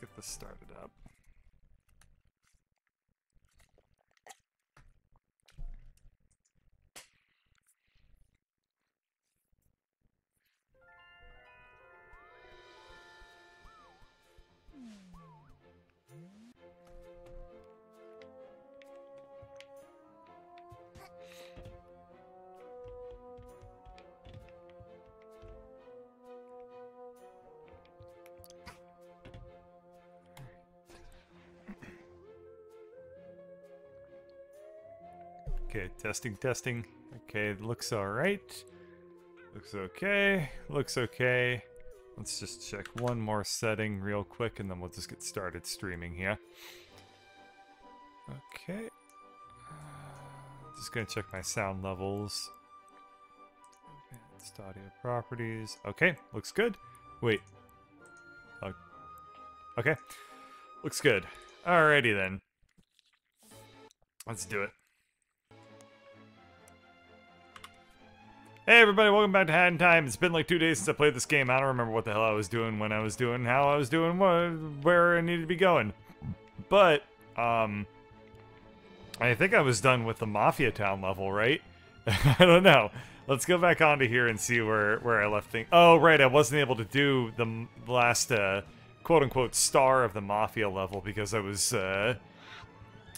get this started up. Okay, testing, testing. Okay, looks alright. Looks okay. Looks okay. Let's just check one more setting real quick and then we'll just get started streaming here. Okay. Just gonna check my sound levels. Advanced audio properties. Okay, looks good. Wait. Okay. Looks good. Alrighty then. Let's do it. Hey everybody, welcome back to Hat in Time. It's been like 2 days since I played this game. I don't remember what the hell I was doing, when I was doing, how I was doing, where I needed to be going. But, I think I was done with the Mafia Town level, right? I don't know. Let's go back onto here and see where I left things. Oh, right, I wasn't able to do the last, quote-unquote, star of the Mafia level because I was,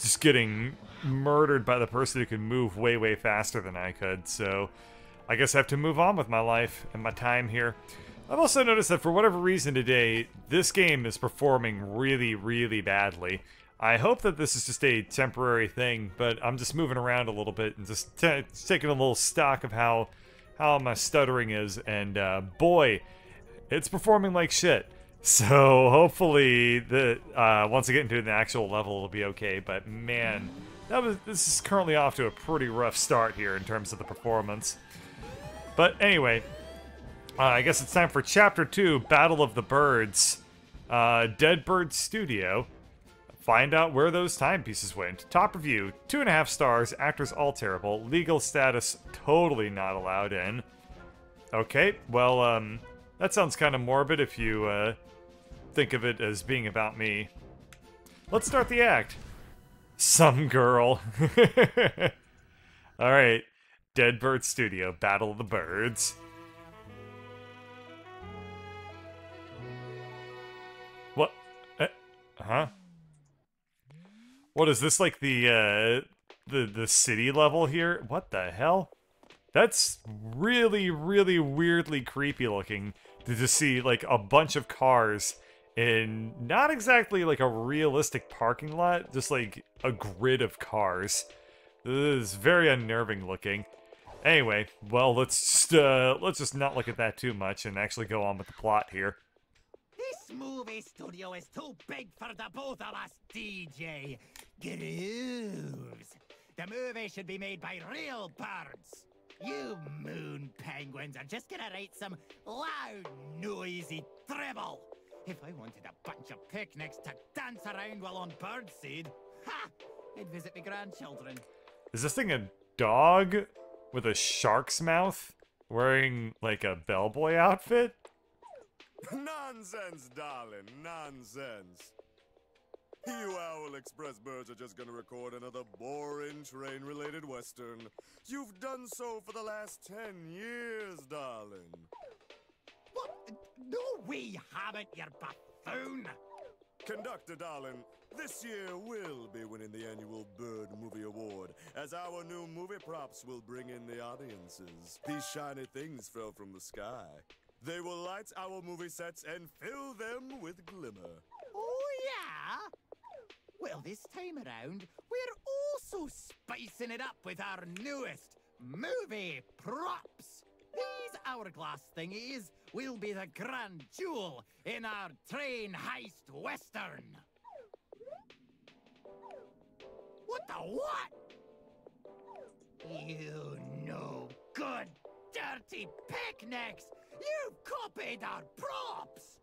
just getting murdered by the person who could move way, way faster than I could, so I guess I have to move on with my life and my time here. I've also noticed that for whatever reason today, this game is performing really, really badly. I hope that this is just a temporary thing, but I'm just moving around a little bit and just taking a little stock of how my stuttering is, and boy, it's performing like shit. So hopefully, once I get into the actual level, it'll be okay. But man, this is currently off to a pretty rough start here in terms of the performance. But anyway, I guess it's time for Chapter 2, Battle of the Birds. Dead Bird Studio. Find out where those timepieces went. Top review, 2.5 stars, actors all terrible, legal status totally not allowed in. Okay, well, that sounds kind of morbid if you, think of it as being about me. Let's start the act. Some girl. Alright. Dead Bird Studio, Battle of the Birds. What? Huh? What is this, like the city level here? What the hell? That's really, really weirdly creepy looking to just see, like, a bunch of cars in not exactly, like, a realistic parking lot, just, like, a grid of cars. This is very unnerving looking. Anyway, well, let's just not look at that too much and actually go on with the plot here. This movie studio is too big for the both of us, DJ. Grooves. The movie should be made by real birds. You moon penguins are just gonna write some loud, noisy dribble. If I wanted a bunch of picnics to dance around while on birdseed, ha! I'd visit my grandchildren. Is this thing a dog with a shark's mouth wearing, like, a bellboy outfit? Nonsense, darling, nonsense. You Owl Express birds are just gonna record another boring train-related western. You've done so for the last 10 years, darling. What? No, we haven't, you buffoon! Conductor, darling, this year we'll be winning the annual Bird Movie Award, as our new movie props will bring in the audiences. These shiny things fell from the sky. They will light our movie sets and fill them with glimmer. Oh, yeah? Well, this time around, we're also spicing it up with our newest movie props. These hourglass thingies will be the grand jewel in our train heist western. What the what? You no good, dirty picnics! You've copied our props!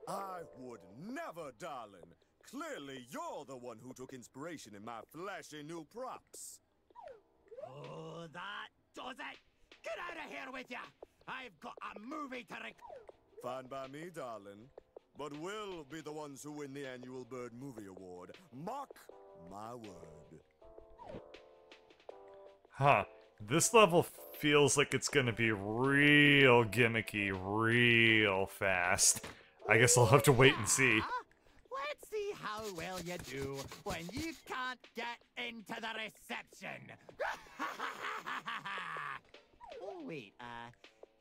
I would never, darling. Clearly, you're the one who took inspiration in my flashy new props. Oh, that does it! Get out of here with ya! I've got a movie to Fine by me, darling. but we'll be the ones who win the annual Bird Movie Award. Mark my word. Huh. This level feels like it's gonna be real gimmicky real fast. I guess I'll have to wait and see. Let's see how well you do when you can't get into the reception. Oh, wait,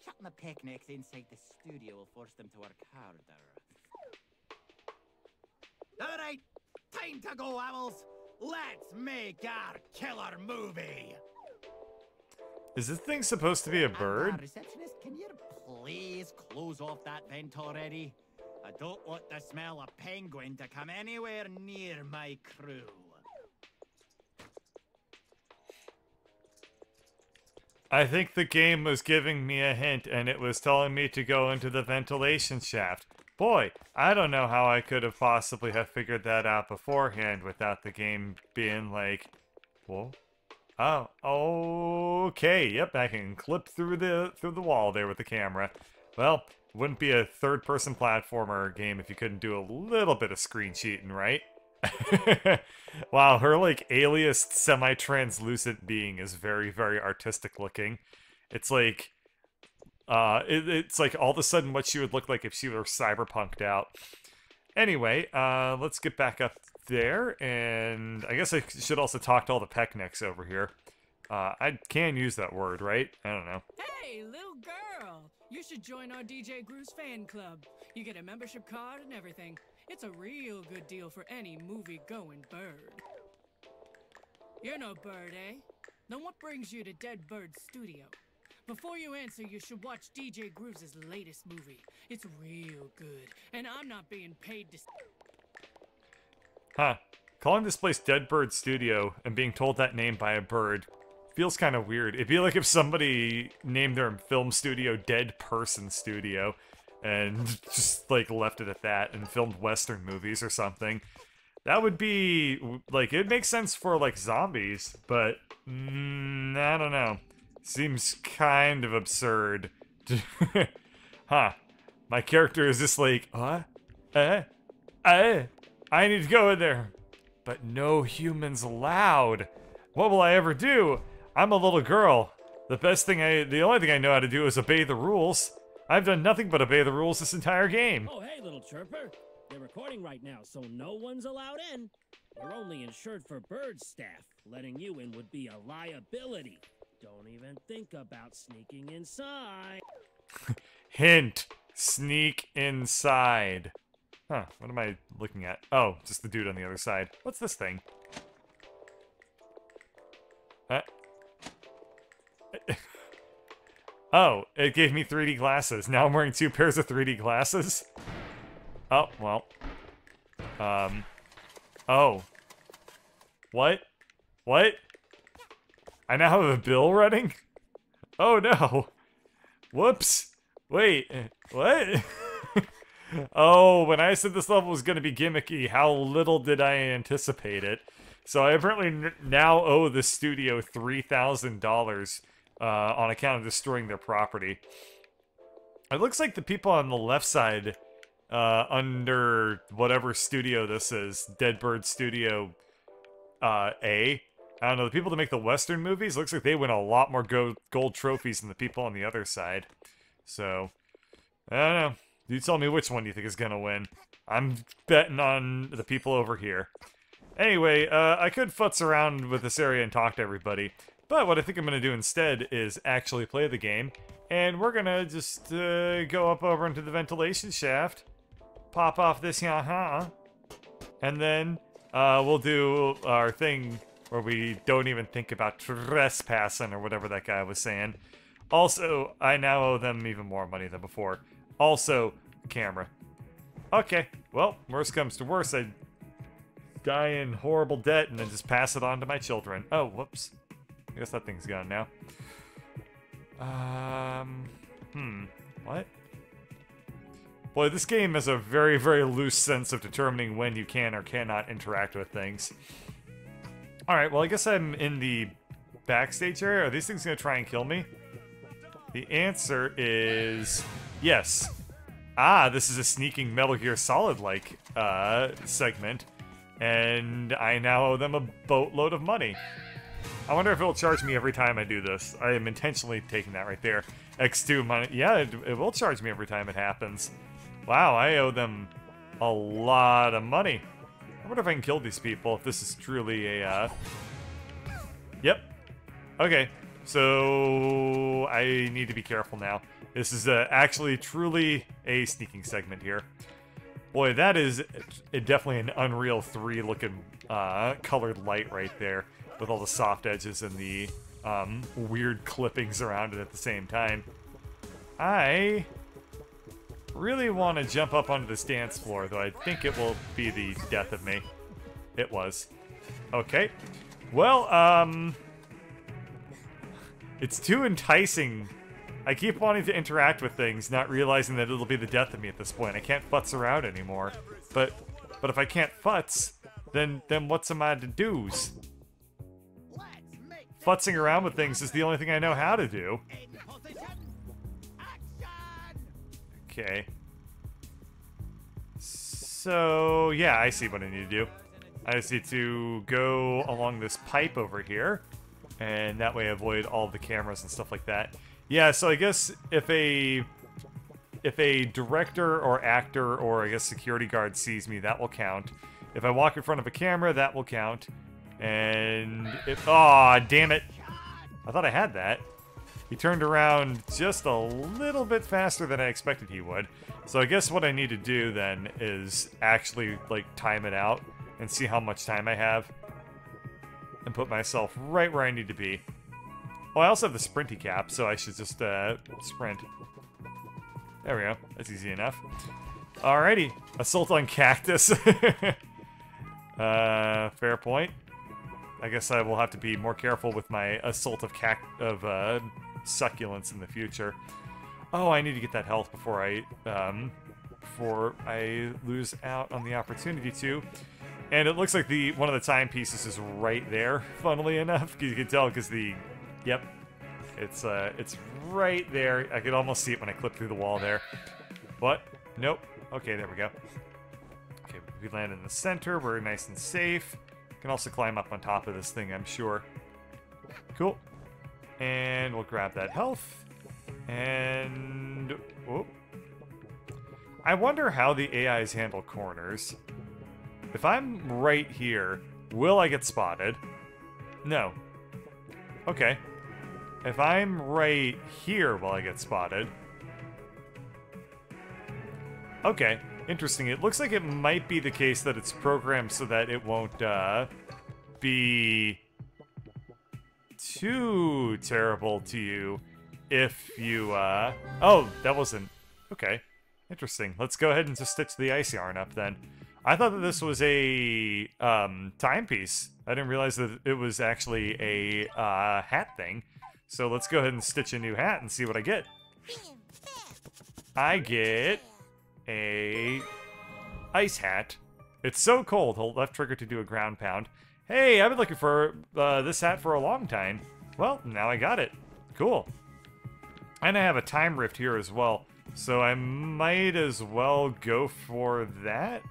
shutting the picnics inside the studio will force them to work harder. All right, time to go, owls. Let's make our killer movie. Is this thing supposed to be a bird? Receptionist, can you please close off that vent already? I don't want the smell of penguin to come anywhere near my crew. I think the game was giving me a hint and it was telling me to go into the ventilation shaft. Boy, I don't know how I could have possibly have figured that out beforehand without the game being like, whoa. Oh, okay. Yep, I can clip through the wall there with the camera. Well, it wouldn't be a third-person platformer game if you couldn't do a little bit of screen cheating, right? Wow, her like aliased semi-translucent being is very, very artistic looking. It's like it's like all of a sudden what she would look like if she were cyberpunked out. Anyway, let's get back up there, and I guess I should also talk to all the Pecknicks over here. I can use that word, right? I don't know. Hey, little girl! You should join our DJ Grooves fan club. You get a membership card and everything. It's a real good deal for any movie-going bird. You're no bird, eh? Then what brings you to Dead Bird Studio? Before you answer, you should watch DJ Grooves' latest movie. It's real good, and I'm not being paid to... Huh. Calling this place Dead Bird Studio and being told that name by a bird feels kind of weird. It'd be like if somebody named their film studio Dead Person Studio and just, like, left it at that and filmed Western movies or something. That would be, like, it makes sense for, like, zombies, but, I don't know. Seems kind of absurd. Huh. My character is just like, I need to go in there. But no humans allowed. What will I ever do? I'm a little girl. The only thing I know how to do is obey the rules. I've done nothing but obey the rules this entire game. Oh, hey, little chirper. They're recording right now, so no one's allowed in. We're only insured for bird staff. Letting you in would be a liability. Don't even think about sneaking inside. Hint. Sneak inside. Huh, what am I looking at? Oh, just the dude on the other side. What's this thing? Oh, it gave me 3D glasses. Now I'm wearing 2 pairs of 3D glasses? Oh, well. Oh. What? What? I now have a bill running? Oh no. Whoops. Wait, what? Oh, when I said this level was going to be gimmicky, how little did I anticipate it. So I apparently now owe the studio $3,000 on account of destroying their property. It looks like the people on the left side, under whatever studio this is, Dead Bird Studio A. I don't know, the people that make the Western movies, looks like they win a lot more gold trophies than the people on the other side. So, I don't know. You tell me which one you think is gonna win. I'm betting on the people over here. Anyway, I could futz around with this area and talk to everybody, but what I think I'm gonna do instead is actually play the game, and we're gonna just go up over into the ventilation shaft, pop off this and then we'll do our thing where we don't even think about trespassing or whatever that guy was saying. Also, I now owe them even more money than before. Also, camera. Okay, well, worst comes to worst, I die in horrible debt and then just pass it on to my children. Oh, whoops. I guess that thing's gone now. What? Boy, this game has a very, very loose sense of determining when you can or cannot interact with things. Alright, well, I guess I'm in the backstage area. Are these things gonna try and kill me? The answer is yes. Ah, this is a sneaking Metal Gear Solid-like segment, and I now owe them a boatload of money. I wonder if it'll charge me every time I do this. I am intentionally taking that right there. X2 money. Yeah, it will charge me every time it happens. Wow, I owe them a lot of money. I wonder if I can kill these people, if this is truly a, Yep. Okay, so I need to be careful now. This is actually truly a sneaking segment here. Boy, that is definitely an Unreal 3 looking colored light right there, with all the soft edges and the weird clippings around it at the same time. I really want to jump up onto this dance floor, though I think it will be the death of me. It was. Okay. Well, it's too enticing. I keep wanting to interact with things, not realizing that it'll be the death of me at this point. I can't futz around anymore. But if I can't futz, then what's am I to do's? Futzing around with things is the only thing I know how to do. Okay. So, yeah, I see what I need to do. I just need to go along this pipe over here, and that way avoid all the cameras and stuff like that. Yeah, so I guess if a director or actor or I guess security guard sees me, that will count. If I walk in front of a camera, that will count. And if... Aw, damn it. I thought I had that. He turned around just a little bit faster than I expected he would. So I guess what I need to do then is actually, like, time it out and see how much time I have. And put myself right where I need to be. Oh, I also have the sprinty cap, so I should just, sprint. There we go. That's easy enough. Alrighty. Assault on cactus. Fair point. I guess I will have to be more careful with my assault of succulents in the future. Oh, I need to get that health before I lose out on the opportunity to. And it looks like one of the timepieces is right there, funnily enough. You can tell because yep, it's right there. I could almost see it when I clip through the wall there. What? Nope. Okay, there we go. Okay, we land in the center. We're nice and safe. Can also climb up on top of this thing, I'm sure. Cool. And we'll grab that health. And... whoop. I wonder how the AIs handle corners. If I'm right here, will I get spotted? No. Okay. If I'm right here, will I get spotted? Okay. Interesting. It looks like it might be the case that it's programmed so that it won't be too terrible to you if you oh, that wasn't okay. Interesting. Let's go ahead and just stitch the ice yarn up then. I thought that this was a timepiece. I didn't realize that it was actually a hat thing. So let's go ahead and stitch a new hat and see what I get. I get a ice hat. It's so cold. Hold left trigger to do a ground pound. Hey, I've been looking for this hat for a long time. Well, now I got it. Cool. And I have a time rift here as well. So I might as well go for that.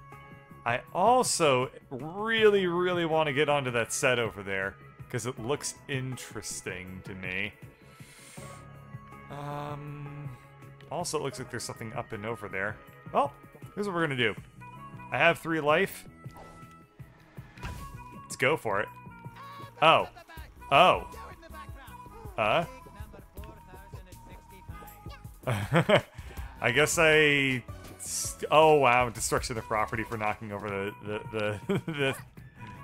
I also really, really want to get onto that set over there because it looks interesting to me. Also, it looks like there's something up and over there. Well, here's what we're gonna do. I have 3 life. Let's go for it. Oh. Oh. I guess oh wow, destruction of property for knocking over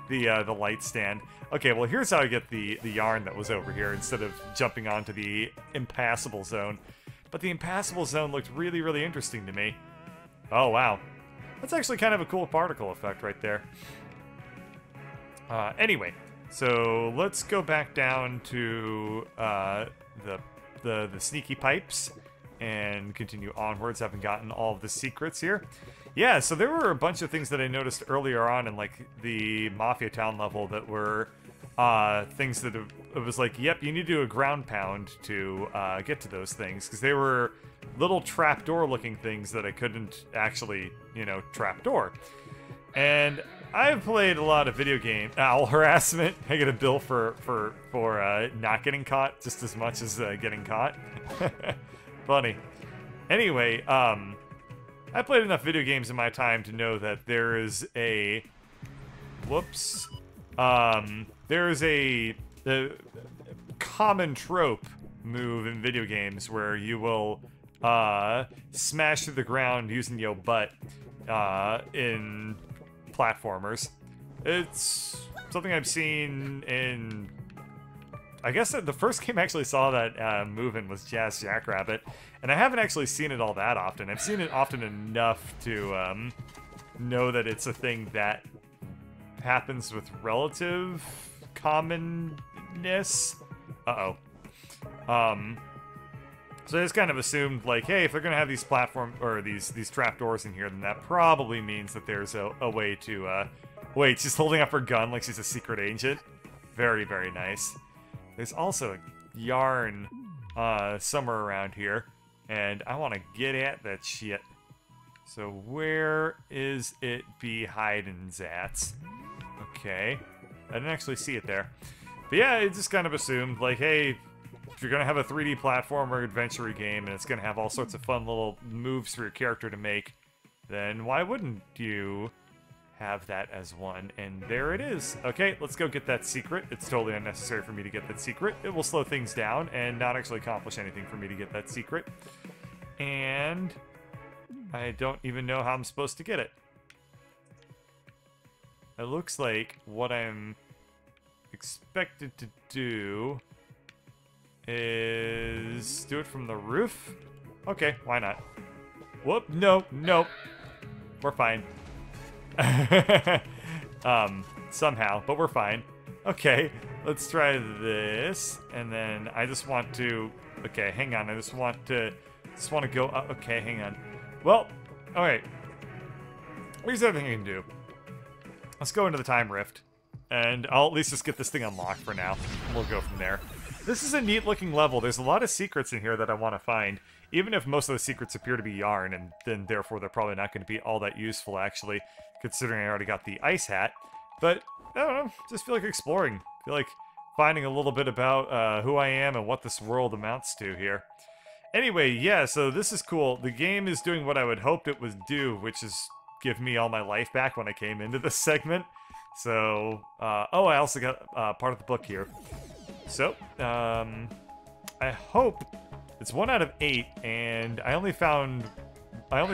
the light stand. Okay, well here's how I get the yarn that was over here instead of jumping onto the impassable zone. But the impassable zone looked really, really interesting to me. Oh wow. That's actually kind of a cool particle effect right there. Anyway, so let's go back down to the sneaky pipes and continue onwards. I haven't gotten all of the secrets here. Yeah, so there were a bunch of things that I noticed earlier on in like the Mafia Town level that were things that it was like, yep, you need to do a ground pound to get to those things, because they were little trapdoor looking things that I couldn't actually, you know, trapdoor. And I've played a lot of video games. Owl harassment. I get a bill for not getting caught just as much as getting caught. Funny. Anyway, I played enough video games in my time to know that there is a... Whoops. There is a common trope move in video games where you will smash through the ground using your butt in platformers. It's something I've seen in... I guess that the first game I actually saw that move in was Jazz Jackrabbit, and I haven't actually seen it all that often. I've seen it often enough to know that it's a thing that happens with relative commonness. Uh-oh. So I just kind of assumed, like, hey, if they're gonna have these platform or these trapdoors in here, then that probably means that there's a way to wait, she's holding up her gun like she's a secret agent. Very, very nice. There's also a yarn somewhere around here, and I want to get at that shit. So where is it be hiding, Zats? Okay, I didn't actually see it there. But yeah, I just kind of assumed, like, hey, if you're gonna have a 3D platformer adventure game and it's gonna have all sorts of fun little moves for your character to make, then why wouldn't you have that as one? And there it is. Okay, let's go get that secret. It's totally unnecessary for me to get that secret. It will slow things down and not actually accomplish anything for me to get that secret. And I don't even know how I'm supposed to get it. It looks like what I'm expected to do is do it from the roof? Okay, why not? Whoop, no, nope. We're fine. Somehow, but we're fine. Okay, let's try this, and then I just want to... Okay, hang on, I just want to go up. Okay, hang on. Well, alright. Here's the other thing I can do. Let's go into the time rift, and I'll at least just get this thing unlocked for now. We'll go from there. This is a neat-looking level. There's a lot of secrets in here that I want to find, even if most of the secrets appear to be yarn, and then therefore they're probably not going to be all that useful, actually, considering I already got the ice hat. But, I don't know, just feel like exploring. Feel like finding a little bit about who I am and what this world amounts to here. Anyway, yeah, so this is cool. The game is doing what I would hoped it would do, which is give me all my life back when I came into this segment. So, oh, I also got part of the book here. So, I hope it's 1 out of 8, and I only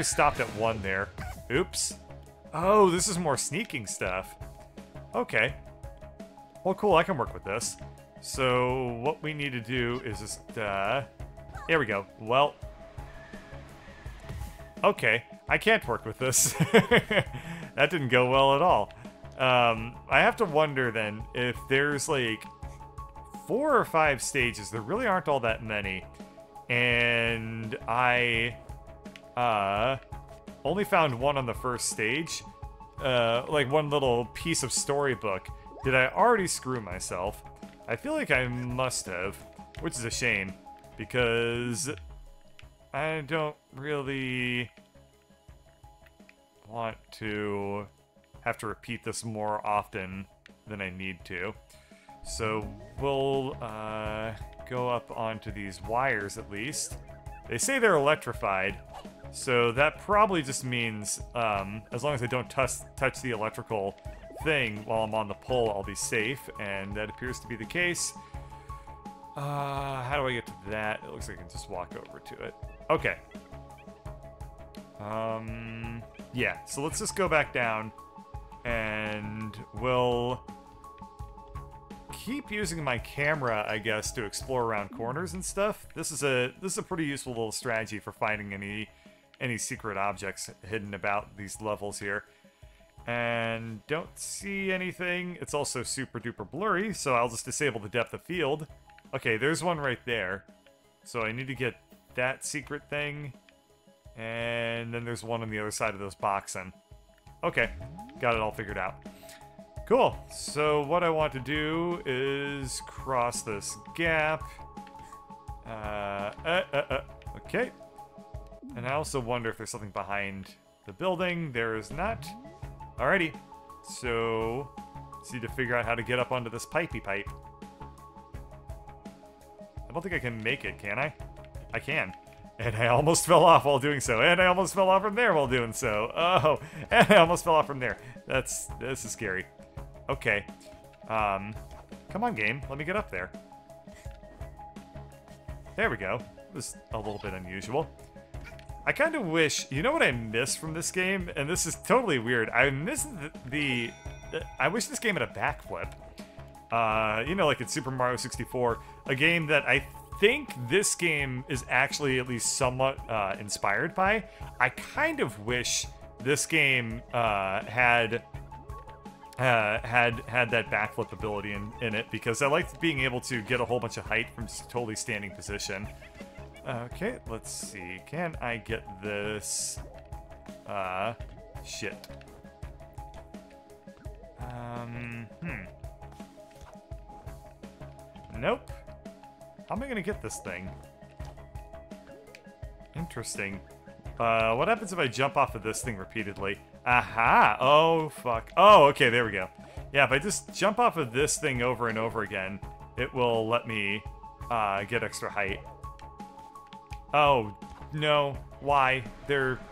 stopped at 1 there. Oops. Oh, this is more sneaking stuff. Okay. Well, cool, I can work with this. So, what we need to do is just, here we go. Well, okay, I can't work with this. That didn't go well at all. I have to wonder, then, if there's, like, 4 or 5 stages. There really aren't all that many. And I only found 1 on the first stage. Like one little piece of storybook. Did I already screw myself? I feel like I must have, which is a shame, because I don't really want to have to repeat this more often than I need to. So we'll go up onto these wires at least. They say they're electrified, so that probably just means as long as I don't touch the electrical thing while I'm on the pole, I'll be safe, and that appears to be the case. How do I get to that? It looks like I can just walk over to it. Okay. Yeah, so let's just go back down, and we'll keep using my camera, I guess, to explore around corners and stuff. This is a pretty useful little strategy for finding any secret objects hidden about these levels here. And don't see anything. It's also super duper blurry, so I'll just disable the depth of field. Okay, there's one right there. So I need to get that secret thing. And then there's one on the other side of those boxen. Okay, got it all figured out. Cool. So what I want to do is cross this gap. Okay. And I also wonder if there's something behind the building. There is not. Alrighty. So, just need to figure out how to get up onto this pipey pipe. I don't think I can make it, can I? I can. And I almost fell off while doing so. And I almost fell off from there while doing so. Oh, and I almost fell off from there. This is scary. Okay. Come on, game. Let me get up there. There we go. It was a little bit unusual. I kind of wish... You know what I miss from this game? And this is totally weird. I miss I wish this game had a backflip. You know, like in Super Mario 64. A game that I think this game is actually at least somewhat inspired by. I kind of wish this game had that backflip ability in it, because I liked being able to get a whole bunch of height from just totally standing position. Okay, let's see. Can I get this? Shit. Nope. How am I gonna get this thing? Interesting. What happens if I jump off of this thing repeatedly? Aha! Oh, fuck. Oh, okay, there we go. Yeah, if I just jump off of this thing over and over again, it will let me get extra height. Oh, no. Why?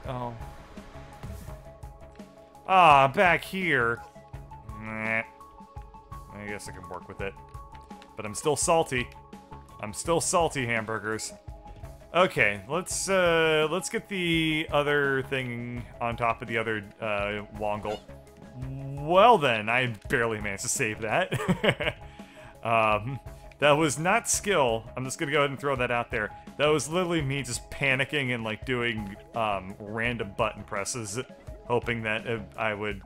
Oh. Ah, back here. Nah. I guess I can work with it. But I'm still salty. I'm still salty, hamburgers. Okay, let's get the other thing on top of the other Wongle. Well then, I barely managed to save that. That was not skill. I'm just gonna go ahead and throw that out there. That was literally me just panicking and like doing random button presses, hoping that I would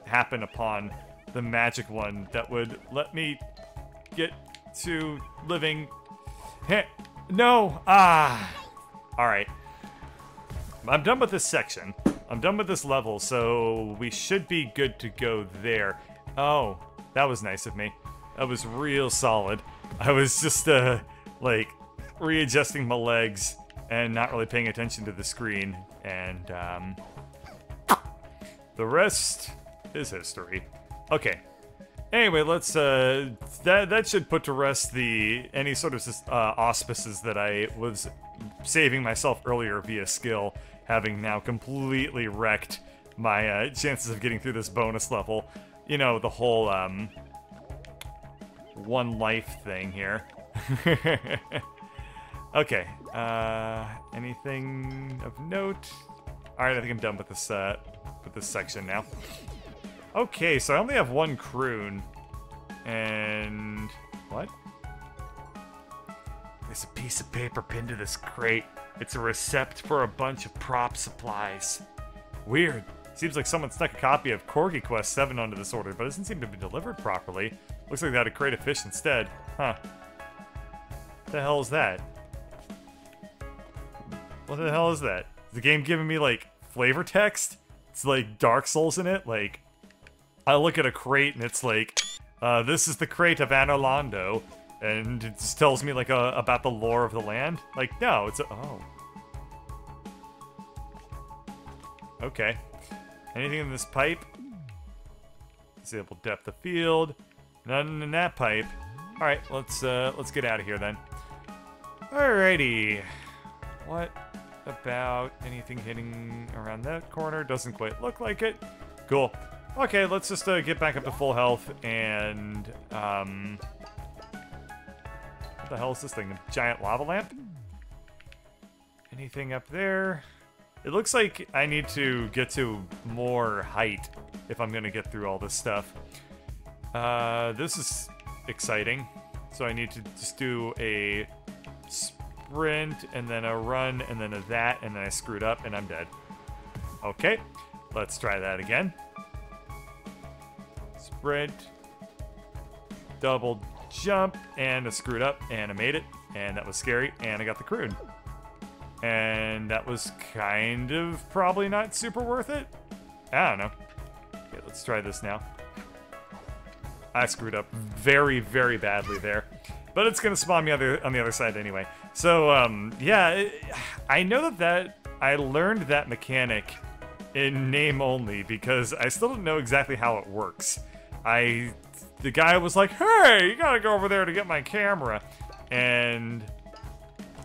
happen upon the magic one that would let me get to living. No! Ah! Alright. I'm done with this section. I'm done with this level, so we should be good to go there. Oh, that was nice of me. That was real solid. I was just, like, readjusting my legs and not really paying attention to the screen. And, the rest is history. Okay. Anyway, let's, that should put to rest any sort of, auspices that I was saving myself earlier via skill, having now completely wrecked my, chances of getting through this bonus level. You know, the whole, one life thing here. Okay, anything of note? Alright, I think I'm done with this section now. Okay, so I only have one croon. And... what? There's a piece of paper pinned to this crate. It's a receipt for a bunch of prop supplies. Weird. Seems like someone stuck a copy of Corgi Quest 7 onto this order, but it doesn't seem to be delivered properly. Looks like they had a crate of fish instead. Huh. What the hell is that? What the hell is that? Is the game giving me, like, flavor text? It's like Dark Souls in it? Like, I look at a crate and it's like, this is the crate of Anor Londo, and it just tells me, like, about the lore of the land? Like, no, it's oh. Okay. Anything in this pipe? Disable depth of field. None in that pipe. Alright, let's get out of here then. Alrighty. What about anything hitting around that corner? Doesn't quite look like it. Cool. Okay, let's just get back up to full health and, what the hell is this thing? A giant lava lamp? Anything up there? It looks like I need to get to more height if I'm gonna get through all this stuff. This is exciting. So I need to just do a sprint, and then a run, and then a that, and then I screwed up, and I'm dead. Okay, let's try that again. Sprint, double jump, and I screwed up, and I made it, and that was scary, and I got the croon. And that was kind of probably not super worth it. I don't know. Okay, let's try this now. I screwed up very, very badly there. But it's gonna spawn me on the other side anyway. So, yeah, I know that I learned that mechanic in name only because I still don't know exactly how it works. The guy was like, hey, you gotta go over there to get my camera. And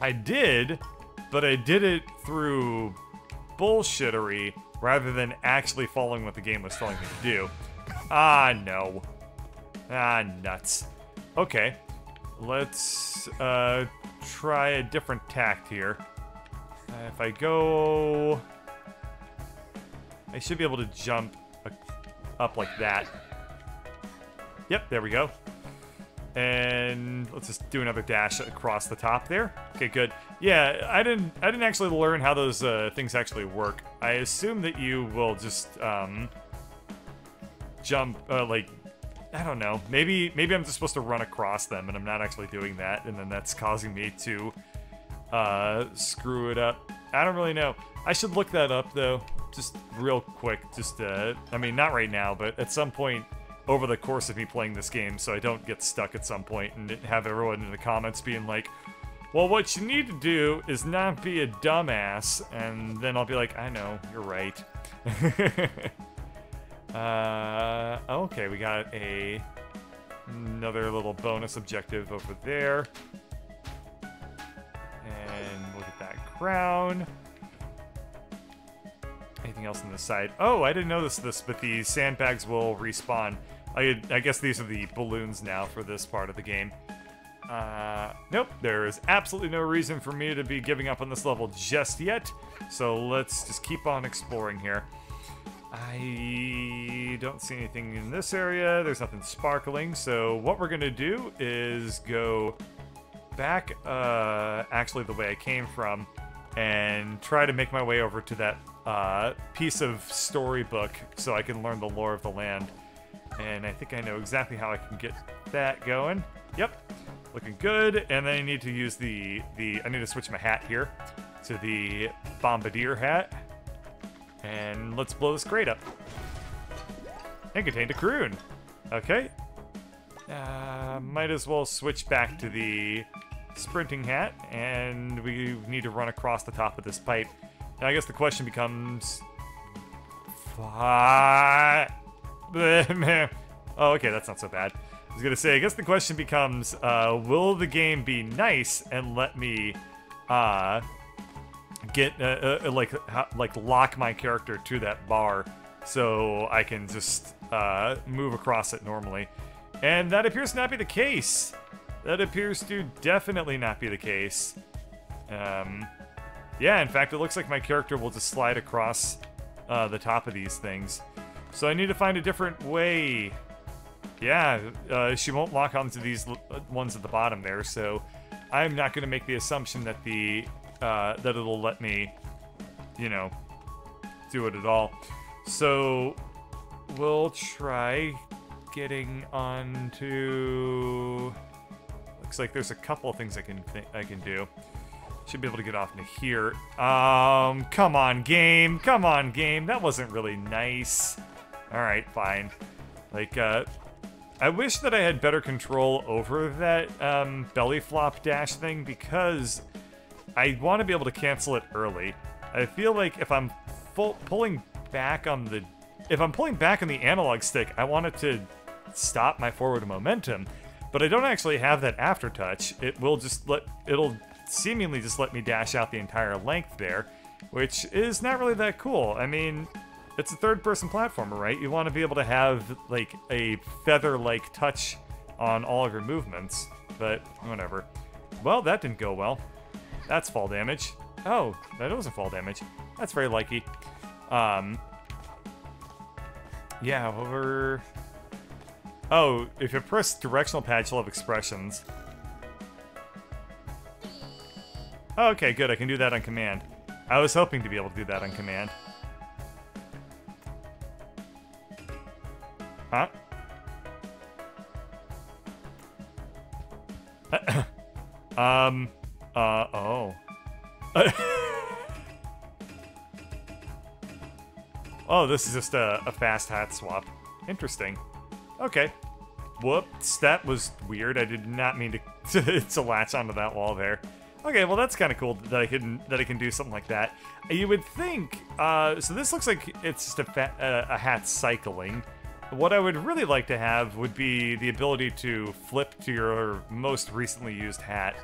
I did, but I did it through bullshittery rather than actually following what the game was telling me to do. Ah, no. Ah, nuts. Okay. Let's try a different tact here. If I go... I should be able to jump up like that. Yep, there we go. And let's just do another dash across the top there. Okay, good. Yeah, I didn't actually learn how those things actually work. I assume that you will just jump like, I don't know. Maybe I'm just supposed to run across them, and I'm not actually doing that, and then that's causing me to screw it up. I don't really know. I should look that up though, just real quick. Just I mean, not right now, but at some point over the course of me playing this game, so I don't get stuck at some point and have everyone in the comments being like, well, what you need to do is not be a dumbass, and then I'll be like, I know, you're right. Okay, we got another little bonus objective over there. And look at that crown. Anything else on this side? Oh, I didn't notice this, but the sandbags will respawn. I guess these are the balloons now for this part of the game. Nope, there is absolutely no reason for me to be giving up on this level just yet. So let's just keep on exploring here. I don't see anything in this area. There's nothing sparkling. So what we're gonna do is go back, actually the way I came from, and try to make my way over to that piece of storybook so I can learn the lore of the land. And I think I know exactly how I can get that going. Yep, looking good. And then I need to use I need to switch my hat here to the Bombardier hat. And let's blow this crate up. And contained a croon. Okay. Might as well switch back to the sprinting hat, and we need to run across the top of this pipe. Now I guess the question becomes... Oh, okay, that's not so bad. I was gonna say, I guess the question becomes, will the game be nice and let me, get, like lock my character to that bar so I can just, move across it normally? And that appears to not be the case. That appears to definitely not be the case. Yeah, in fact, it looks like my character will just slide across, the top of these things. So I need to find a different way. Yeah, she won't lock onto these ones at the bottom there, so I'm not going to make the assumption that that it'll let me, you know, do it at all. So we'll try getting onto... Looks like there's a couple of things I can do. Should be able to get off into here. Come on, game. Come on, game. That wasn't really nice. Alright, fine. Like, I wish that I had better control over that, belly flop dash thing, because I want to be able to cancel it early. I feel like if I'm pulling back on the... If I'm pulling back on the analog stick, I want it to stop my forward momentum, but I don't actually have that aftertouch. It will just it'll seemingly just let me dash out the entire length there, which is not really that cool. I mean, it's a third-person platformer, right? You want to be able to have, like, a feather-like touch on all of your movements, but whatever. Well, that didn't go well. That's fall damage. Oh, that wasn't fall damage. That's very likely. Yeah, over... Oh, if you press directional pad, you'll have expressions. Oh, okay, good. I can do that on command. I was hoping to be able to do that on command. Huh? Oh. Oh, this is just a fast hat swap. Interesting. Okay. Whoops, that was weird. I did not mean to latch onto that wall there. Okay, well that's kind of cool that I can do something like that. You would think. So this looks like it's just a hat cycling. What I would really like to have would be the ability to flip to your most recently used hat.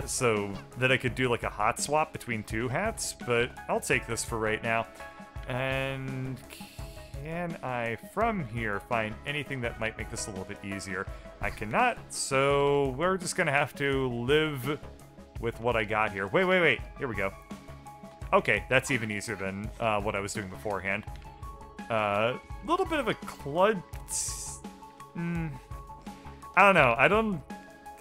So that I could do like a hot swap between two hats, but I'll take this for right now. And can I, from here, find anything that might make this a little bit easier? I cannot, so we're just gonna have to live with what I got here. Wait. Here we go. Okay, that's even easier than what I was doing beforehand. A little bit of a klutz. I don't know.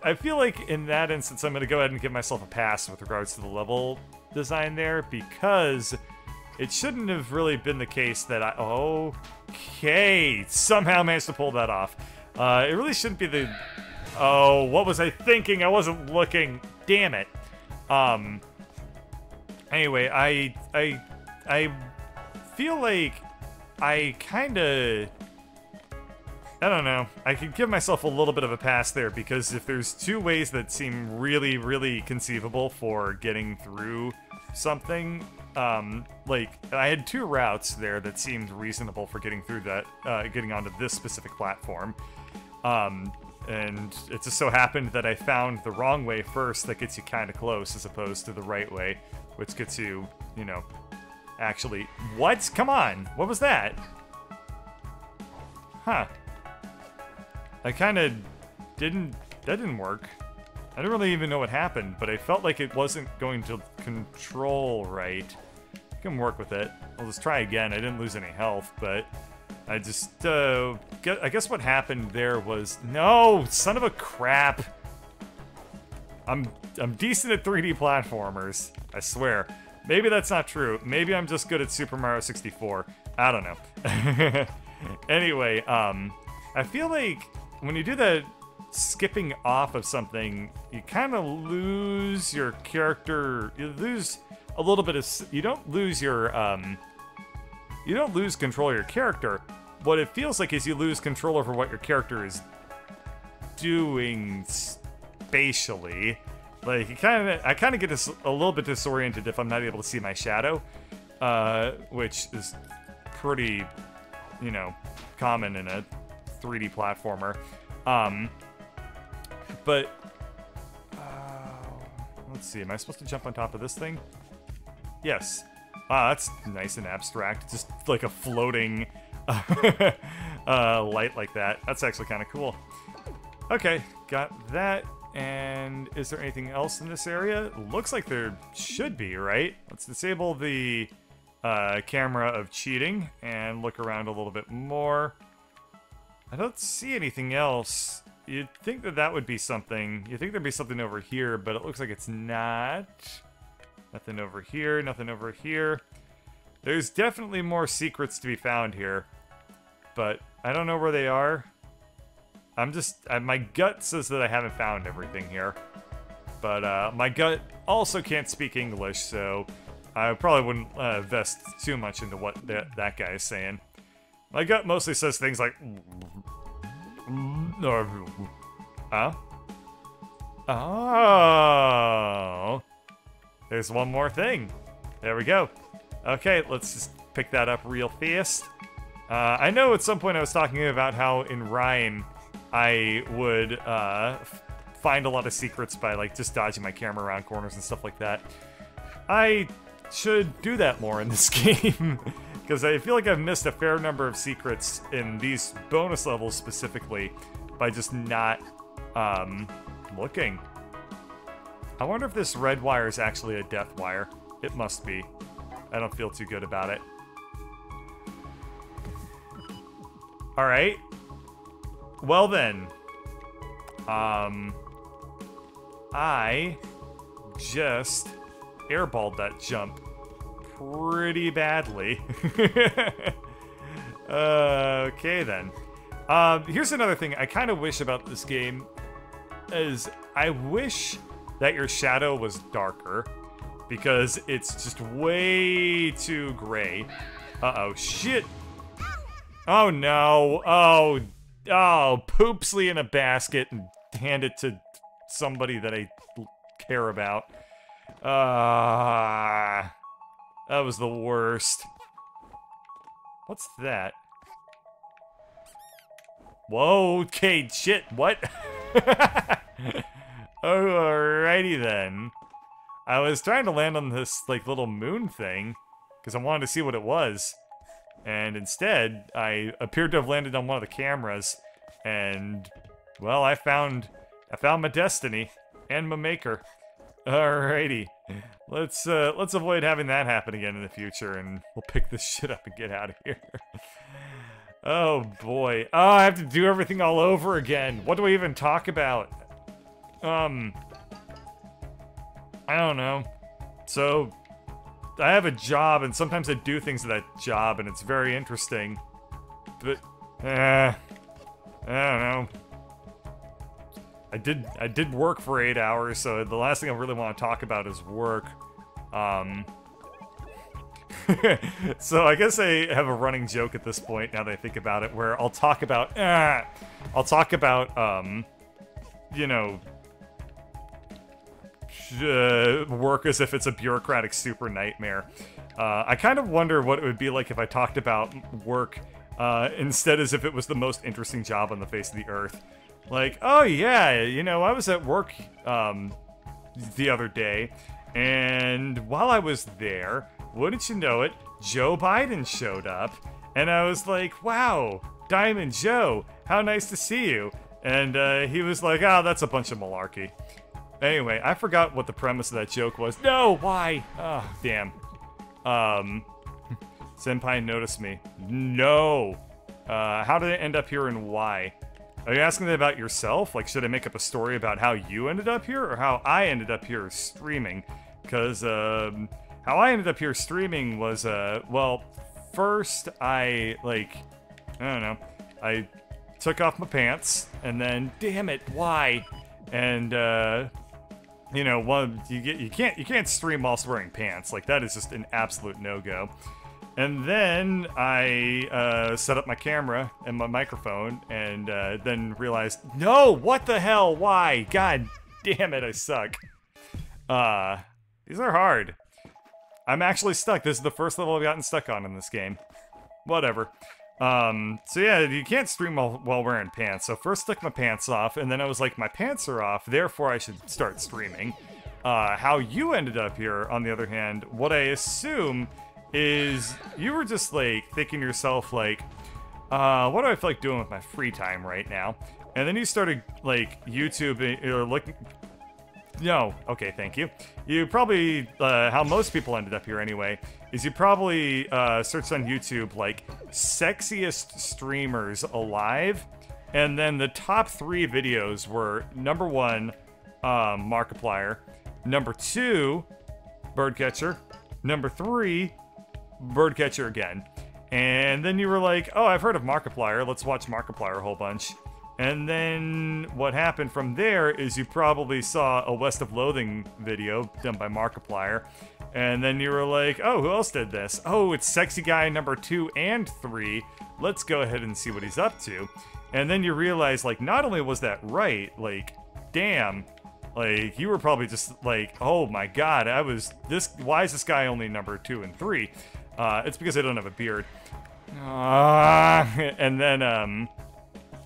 I feel like in that instance, I'm going to go ahead and give myself a pass with regards to the level design there, because it shouldn't have really been the case that okay, somehow managed to pull that off. It really shouldn't be the... Oh, what was I thinking? I wasn't looking. Damn it. Anyway, I feel like I kind of... I don't know. I could give myself a little bit of a pass there, because if there's two ways that seem really, really conceivable for getting through something, like, I had two routes there that seemed reasonable for getting through that, getting onto this specific platform. And it just so happened that I found the wrong way first that gets you kind of close, as opposed to the right way, which gets you, you know, actually... What? Come on! What was that? Huh. I kind of didn't... That didn't work. I don't really even know what happened, but I felt like it wasn't going to control right. I can work with it. I'll just try again. I didn't lose any health, but... I just, I guess what happened there was... No! Son of a crap! I'm decent at 3D platformers. I swear. Maybe that's not true. Maybe I'm just good at Super Mario 64. I don't know. Anyway, I feel like when you do the skipping off of something, you kind of lose your character. You lose a little bit of... You don't lose your, you don't lose control of your character. What it feels like is you lose control over what your character is doing spatially. Like, I kind of get a little bit disoriented if I'm not able to see my shadow, which is pretty, you know, common in a 3D platformer. But let's see. Am I supposed to jump on top of this thing? Yes. That's nice and abstract. Just like a floating light like that. That's actually kind of cool. Okay, got that. And is there anything else in this area? Looks like there should be, right? Let's disable the camera of cheating and look around a little bit more. I don't see anything else. You'd think that that would be something. You'd think there'd be something over here, but it looks like it's not. Nothing over here, nothing over here. There's definitely more secrets to be found here, but I don't know where they are. My gut says that I haven't found everything here, but my gut also can't speak English, so I probably wouldn't invest too much into what that guy is saying. My gut mostly says things like, huh? Oh, there's one more thing. There we go. Okay, let's just pick that up real fast. I know at some point I was talking about how in Rhyme I would find a lot of secrets by like just dodging my camera around corners and stuff like that. I should do that more in this game, because I feel like I've missed a fair number of secrets in these bonus levels specifically by just not looking. I wonder if this red wire is actually a death wire. It must be. I don't feel too good about it. Alright. Well then. I just airballed that jump pretty badly. Okay then. Here's another thing I kind of wish about this game is I wish that your shadow was darker, because it's just way too gray. Uh-oh, shit. Oh no. Oh, Oh, poopsly in a basket and hand it to somebody that I care about. That was the worst. What's that? Whoa, okay, shit, what? Alrighty then. I was trying to land on this, like, little moon thing, because I wanted to see what it was. And instead, I appeared to have landed on one of the cameras, and, well, I found my destiny, and my maker. Alrighty. Let's avoid having that happen again in the future, and we'll pick this shit up and get out of here. Oh boy. Oh, I have to do everything all over again. What do I even talk about? I don't know. So, I have a job, and sometimes I do things at that job, and it's very interesting. But, I don't know. I did work for 8 hours, so the last thing I really want to talk about is work. So I guess I have a running joke at this point, now that I think about it, where I'll talk about, you know, work as if it's a bureaucratic super nightmare. I kind of wonder what it would be like if I talked about work instead as if it was the most interesting job on the face of the earth. Like, oh yeah, you know, I was at work the other day, and while I was there, wouldn't you know it, Joe Biden showed up, and I was like, wow, Diamond Joe, how nice to see you. And he was like, oh, that's a bunch of malarkey. Anyway, I forgot what the premise of that joke was. No, why? Oh, damn. Senpai noticed me. No. How did I end up here and why? Are you asking me about yourself? Like, should I make up a story about how you ended up here, or how I ended up here streaming? Because, how I ended up here streaming was, well, first I, like, I don't know, I took off my pants, and then, damn it, why? And, you know, you can't stream whilst wearing pants. Like, that is just an absolute no-go. And then I set up my camera and my microphone, and then realized, no, what the hell? Why? God damn it, I suck. These are hard. I'm actually stuck. This is the first level I've gotten stuck on in this game. Whatever. So yeah, you can't stream while wearing pants. So first took my pants off, and then I was like, my pants are off, therefore I should start streaming. How you ended up here, on the other hand, what I assume is you were just, like, thinking to yourself, like, what do I feel like doing with my free time right now? And then you started, like, YouTube, or looking... No, okay, thank you. You probably, how most people ended up here anyway, is you probably searched on YouTube, like, sexiest streamers alive, and then the top 3 videos were, number 1, Markiplier, number 2, Birdcatcher, number 3, Birdcatcher again. And then you were like, oh, I've heard of Markiplier, let's watch Markiplier a whole bunch. And then what happened from there is you probably saw a West of Loathing video done by Markiplier. And then you were like, oh, who else did this? Oh, it's sexy guy number 2 and 3. Let's go ahead and see what he's up to. And then you realize, like, not only was that right, like, damn, like, you were probably just like, oh my god, why is this guy only number 2 and 3? It's because I don't have a beard.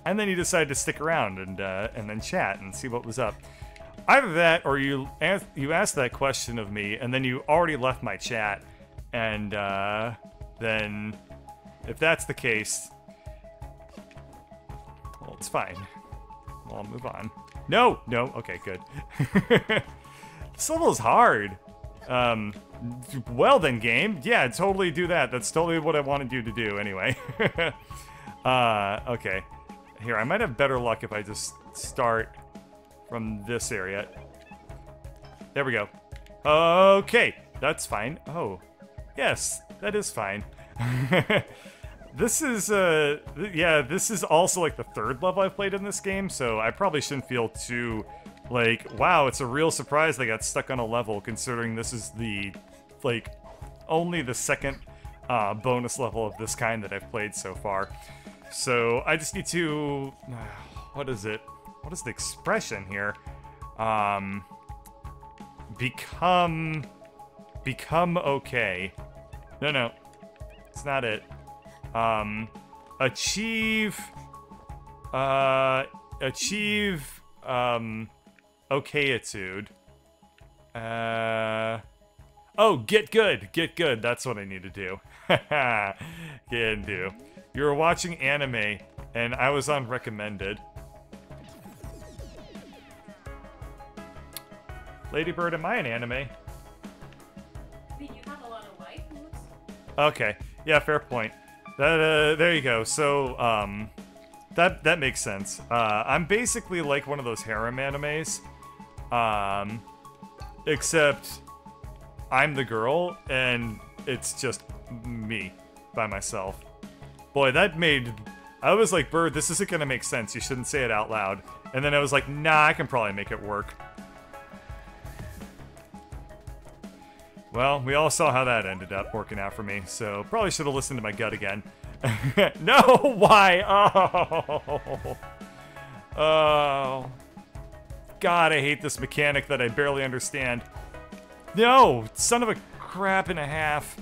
And then you decided to stick around and then chat and see what was up. Either that, or you asked that question of me, and then you already left my chat, and then if that's the case, well, it's fine. Well, I'll move on. No, okay, good. This level is hard. Well then, game. Yeah, totally do that. That's totally what I wanted you to do, anyway. Okay. Here, I might have better luck if I just start from this area. There we go. Okay, that's fine. Oh, yes, that is fine. This is, yeah, this is also, like, the 3rd level I've played in this game, so I probably shouldn't feel too, like, wow, it's a real surprise they got stuck on a level, considering this is the, like, only the 2nd bonus level of this kind that I've played so far. So I just need to, what is it? What is the expression here? Become okay. No, it's not it. Achieve, okayitude. Oh, get good, that's what I need to do. Can do. You were watching anime, and I was on recommended. Ladybird, am I an anime? I mean, you have a lot of waifus. Okay, yeah, fair point. There you go. So, that makes sense. I'm basically like one of those harem animes, except I'm the girl, and it's just me by myself. Boy, that made... I was like, Bird, this isn't gonna make sense. You shouldn't say it out loud. And then I was like, nah, I can probably make it work. Well, we all saw how that ended up working out for me, so probably should have listened to my gut again. No, why? Oh. God, I hate this mechanic that I barely understand. No, son of a crap and a half.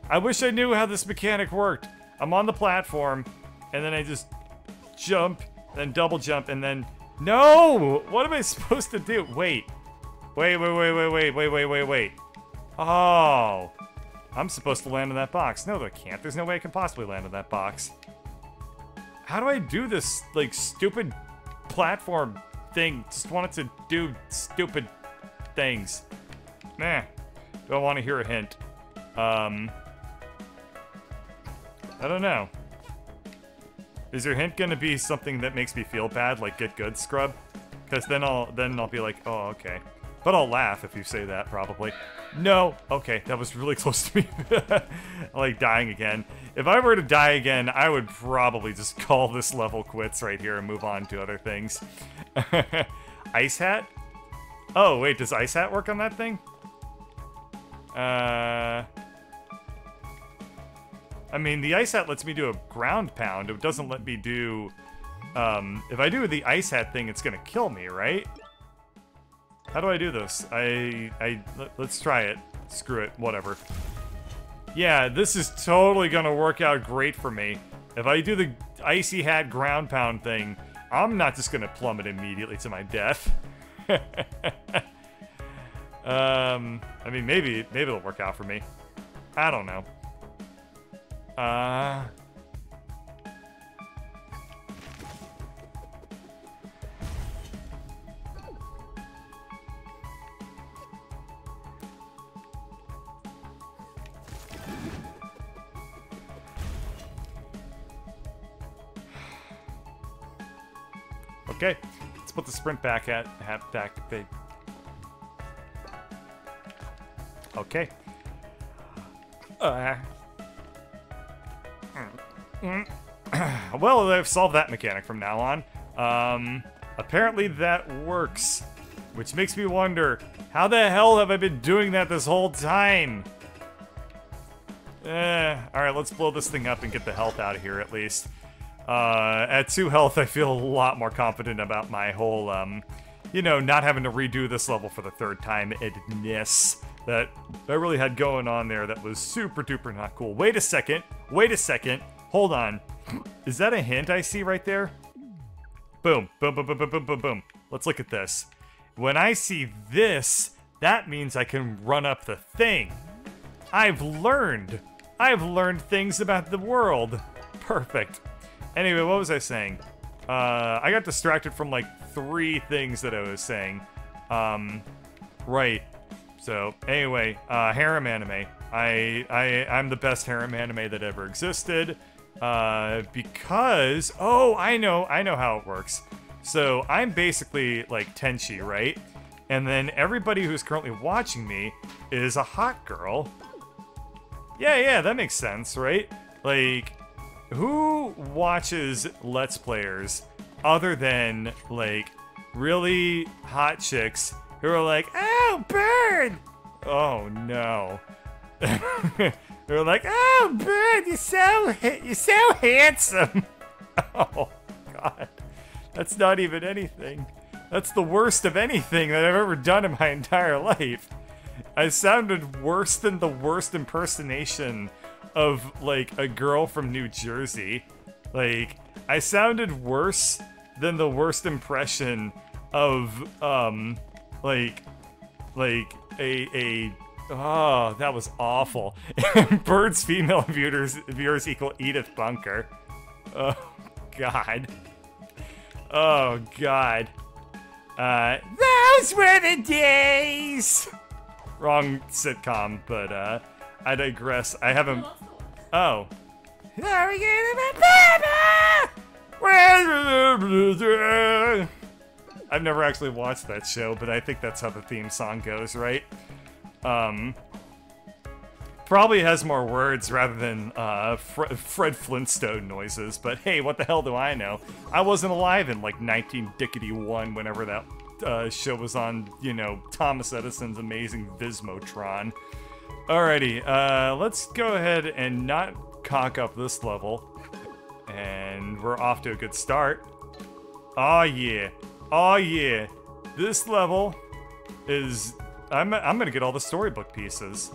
I wish I knew how this mechanic worked. I'm on the platform, and then I just jump, then double jump, and then... No! What am I supposed to do? Wait. Wait. Oh. I'm supposed to land in that box. No, I can't. There's no way I can possibly land in that box. How do I do this, like, stupid platform thing? Just wanted to do stupid things. Meh. Don't want to hear a hint. I don't know. Is your hint gonna be something that makes me feel bad, like get good, scrub? Because then I'll be like, oh, okay. But I'll laugh if you say that, probably. No! Okay, that was really close to me. Like dying again. If I were to die again, I would probably just call this level quits right here and move on to other things. Ice hat? Oh, wait, does ice hat work on that thing? I mean, the ice hat lets me do a ground pound. It doesn't let me do... if I do the ice hat thing, it's gonna kill me, right? How do I do this? Let's try it. Screw it, whatever. Yeah, this is totally gonna work out great for me. If I do the icy hat ground pound thing, I'm not just gonna plummet immediately to my death. I mean, maybe it'll work out for me. I don't know. Okay, let's put the sprint back back. Okay. Well, I've solved that mechanic from now on. Apparently that works. Which makes me wonder, how the hell have I been doing that this whole time? Alright, let's blow this thing up and get the health out of here at least. At 2 health, I feel a lot more confident about my whole, you know, not having to redo this level for the 3rd time-edness that I really had going on there that was super duper not cool. Wait a second. Hold on. Is that a hint I see right there? Boom. Boom, boom, boom, boom, boom, boom, boom. Let's look at this. When I see this, that means I can run up the thing. I've learned things about the world. Perfect. Anyway, what was I saying? I got distracted from like 3 things that I was saying. Right. So, anyway, harem anime. I'm the best harem anime that ever existed. Because... Oh, I know how it works. So, I'm basically, like, Tenchi, right? And then everybody who's currently watching me is a hot girl. Yeah, that makes sense, right? Like, who watches Let's Players other than, like, really hot chicks who are like, oh, bird! Oh, no. They're like, oh, Bird, you're so handsome. Oh, God. That's not even anything. That's the worst of anything that I've ever done in my entire life. I sounded worse than the worst impersonation of, like, a girl from New Jersey. Like, I sounded worse than the worst impression of, like, oh, that was awful. Bird's female viewers equal Edith Bunker. Oh, God. Oh, God. Those were the days! Wrong sitcom, but, I digress. I haven't... Oh. Are we gonna... I've never actually watched that show, but I think that's how the theme song goes, right? Probably has more words rather than Fred Flintstone noises, but hey, what the hell do I know? I wasn't alive in like 1991 whenever that show was on, you know, Thomas Edison's amazing Vismotron. Alrighty, let's go ahead and not cock up this level. And we're off to a good start. Oh yeah. Oh yeah. This level is... I'm gonna get all the storybook pieces.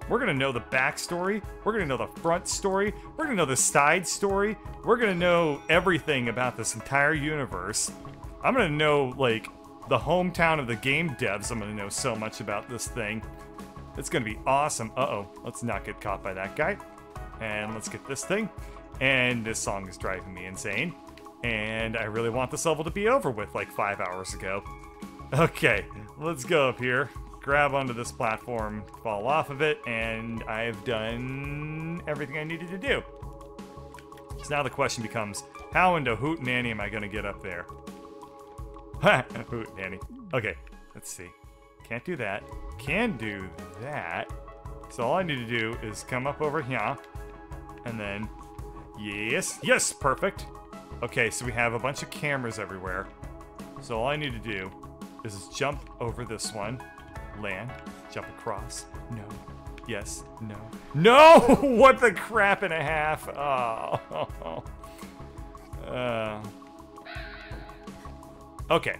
We're gonna know the backstory. We're gonna know the front story. We're gonna know the side story. We're gonna know everything about this entire universe. I'm gonna know, like, the hometown of the game devs. I'm gonna know so much about this thing. It's gonna be awesome. Uh-oh. Let's not get caught by that guy. And let's get this thing. And this song is driving me insane. And I really want this level to be over with like 5 hours ago. Okay, let's go up here. Grab onto this platform, fall off of it, and I've done everything I needed to do. So now the question becomes, how into hootenanny am I gonna get up there? Ha! Hootenanny. Okay, let's see. Can't do that. Can do that. So all I need to do is come up over here, and then, yes, yes, perfect. Okay, so we have a bunch of cameras everywhere. So all I need to do is just jump over this one, land, jump across, no, yes, no. No! What the crap and a half? Oh. Okay.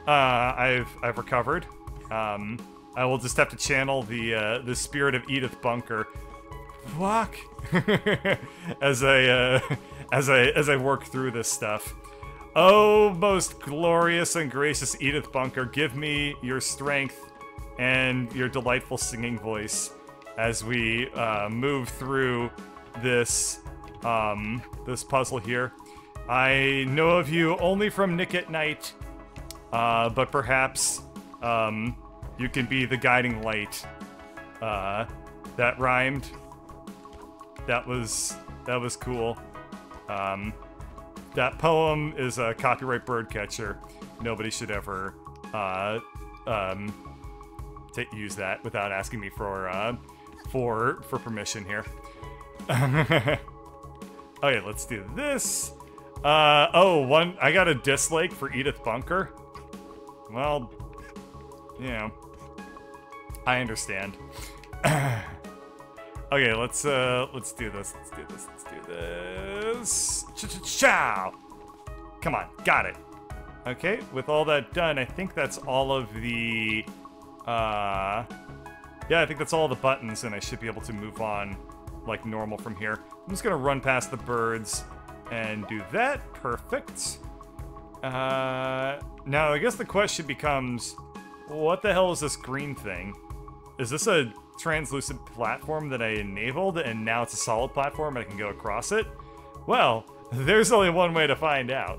I've recovered. I will just have to channel the spirit of Edith Bunker. Fuck. as I work through this stuff. Oh, most glorious and gracious Edith Bunker, give me your strength and your delightful singing voice as we move through this this puzzle here. I know of you only from Nick at Night, but perhaps you can be the guiding light. That rhymed. That was cool. That poem is a copyright Birdcatcher. Nobody should ever use that without asking me for permission here. Okay, let's do this. I got a dislike for Edith Bunker. Well, you know, I understand. Okay, let's do this. Let's do this. Ciao! Come on, got it. Okay, with all that done, I think that's all of the, yeah, I think that's all the buttons, and I should be able to move on like normal from here. I'm just gonna run past the birds and do that. Perfect. Now, I guess the question becomes, what the hell is this green thing? Is this a translucent platform that I enabled, and now it's a solid platform and I can go across it? Well, there's only one way to find out.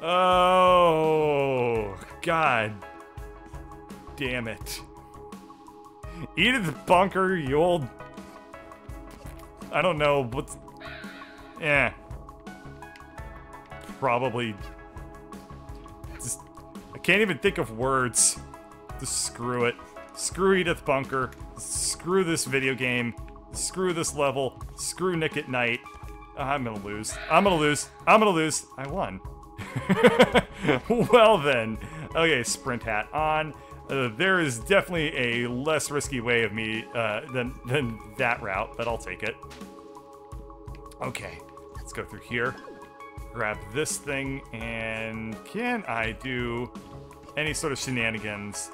Oh, God damn it. Edith Bunker, you old... I don't know, what's... Probably... Just... I can't even think of words. Just screw it. Screw Edith Bunker. Screw this video game. Screw this level. Screw Nick at Night. I'm gonna lose. I'm gonna lose. I'm gonna lose. I won. Well then. Okay, sprint hat on. There is definitely a less risky way of me than that route, but I'll take it. Okay, let's go through here. Grab this thing, and can I do any sort of shenanigans?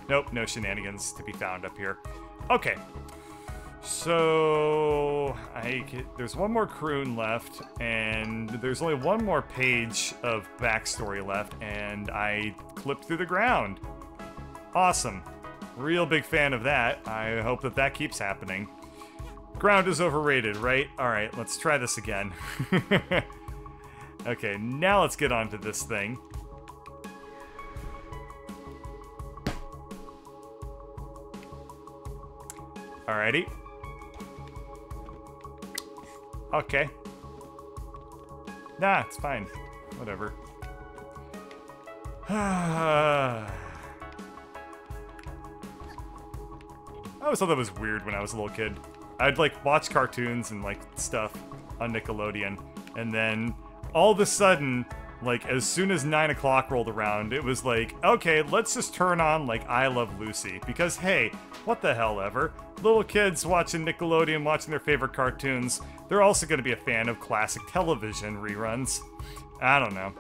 Nope, no shenanigans to be found up here. Okay. So, there's one more croon left, and there's only one more page of backstory left, and I clipped through the ground. Awesome. Real big fan of that. I hope that that keeps happening. Ground is overrated, right? Alright, let's try this again. Okay, now let's get on to this thing. Alrighty. Okay. Nah, it's fine. Whatever. I always thought that was weird when I was a little kid. I'd like watch cartoons and like stuff on Nickelodeon, and then all of a sudden, like as soon as 9 o'clock rolled around, it was like, okay, let's just turn on like I Love Lucy, because hey, what the hell ever? Little kids watching Nickelodeon, watching their favorite cartoons, they're also going to be a fan of classic television reruns. I don't know.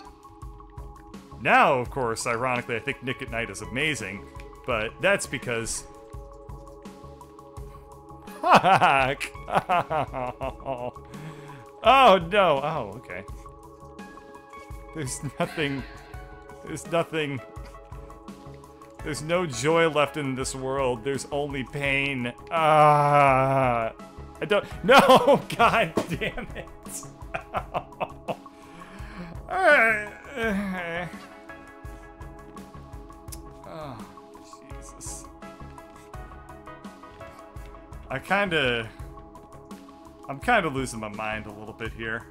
Now, of course, ironically, I think Nick at Night is amazing, but that's because... Oh, no. Oh, okay. There's no joy left in this world. There's only pain. I don't... No! God damn it! Oh, Jesus. I'm kinda losing my mind a little bit here.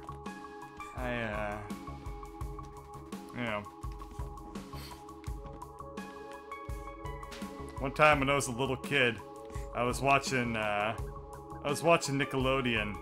You know. One time when I was a little kid, I was watching Nickelodeon,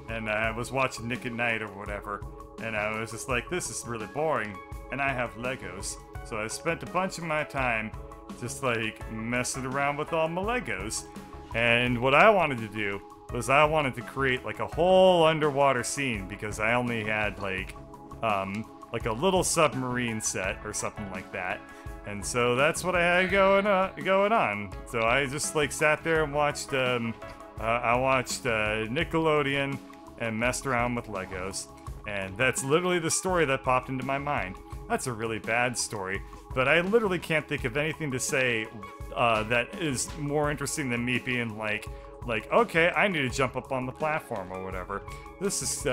and I was watching Nick at Night or whatever, and I was just like, this is really boring, and I have Legos. So I spent a bunch of my time just like messing around with all my Legos. And what I wanted to do was I wanted to create like a whole underwater scene, because I only had like a little submarine set or something like that. And so that's what I had going on. So I just like sat there and watched Nickelodeon and messed around with Legos. And that's literally the story that popped into my mind. That's a really bad story, but I literally can't think of anything to say that is more interesting than me being like, okay, I need to jump up on the platform or whatever. This is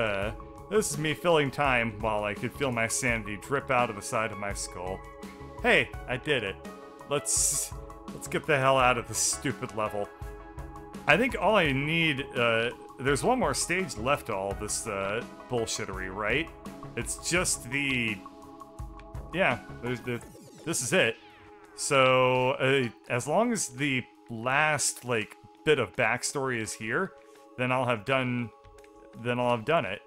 me filling time while I could feel my sanity drip out of the side of my skull. Hey, I did it. Let's get the hell out of this stupid level. I think all I need, there's one more stage left to all this bullshittery, right? It's just yeah, this is it. So, as long as the last, like, bit of backstory is here, then I'll have done it.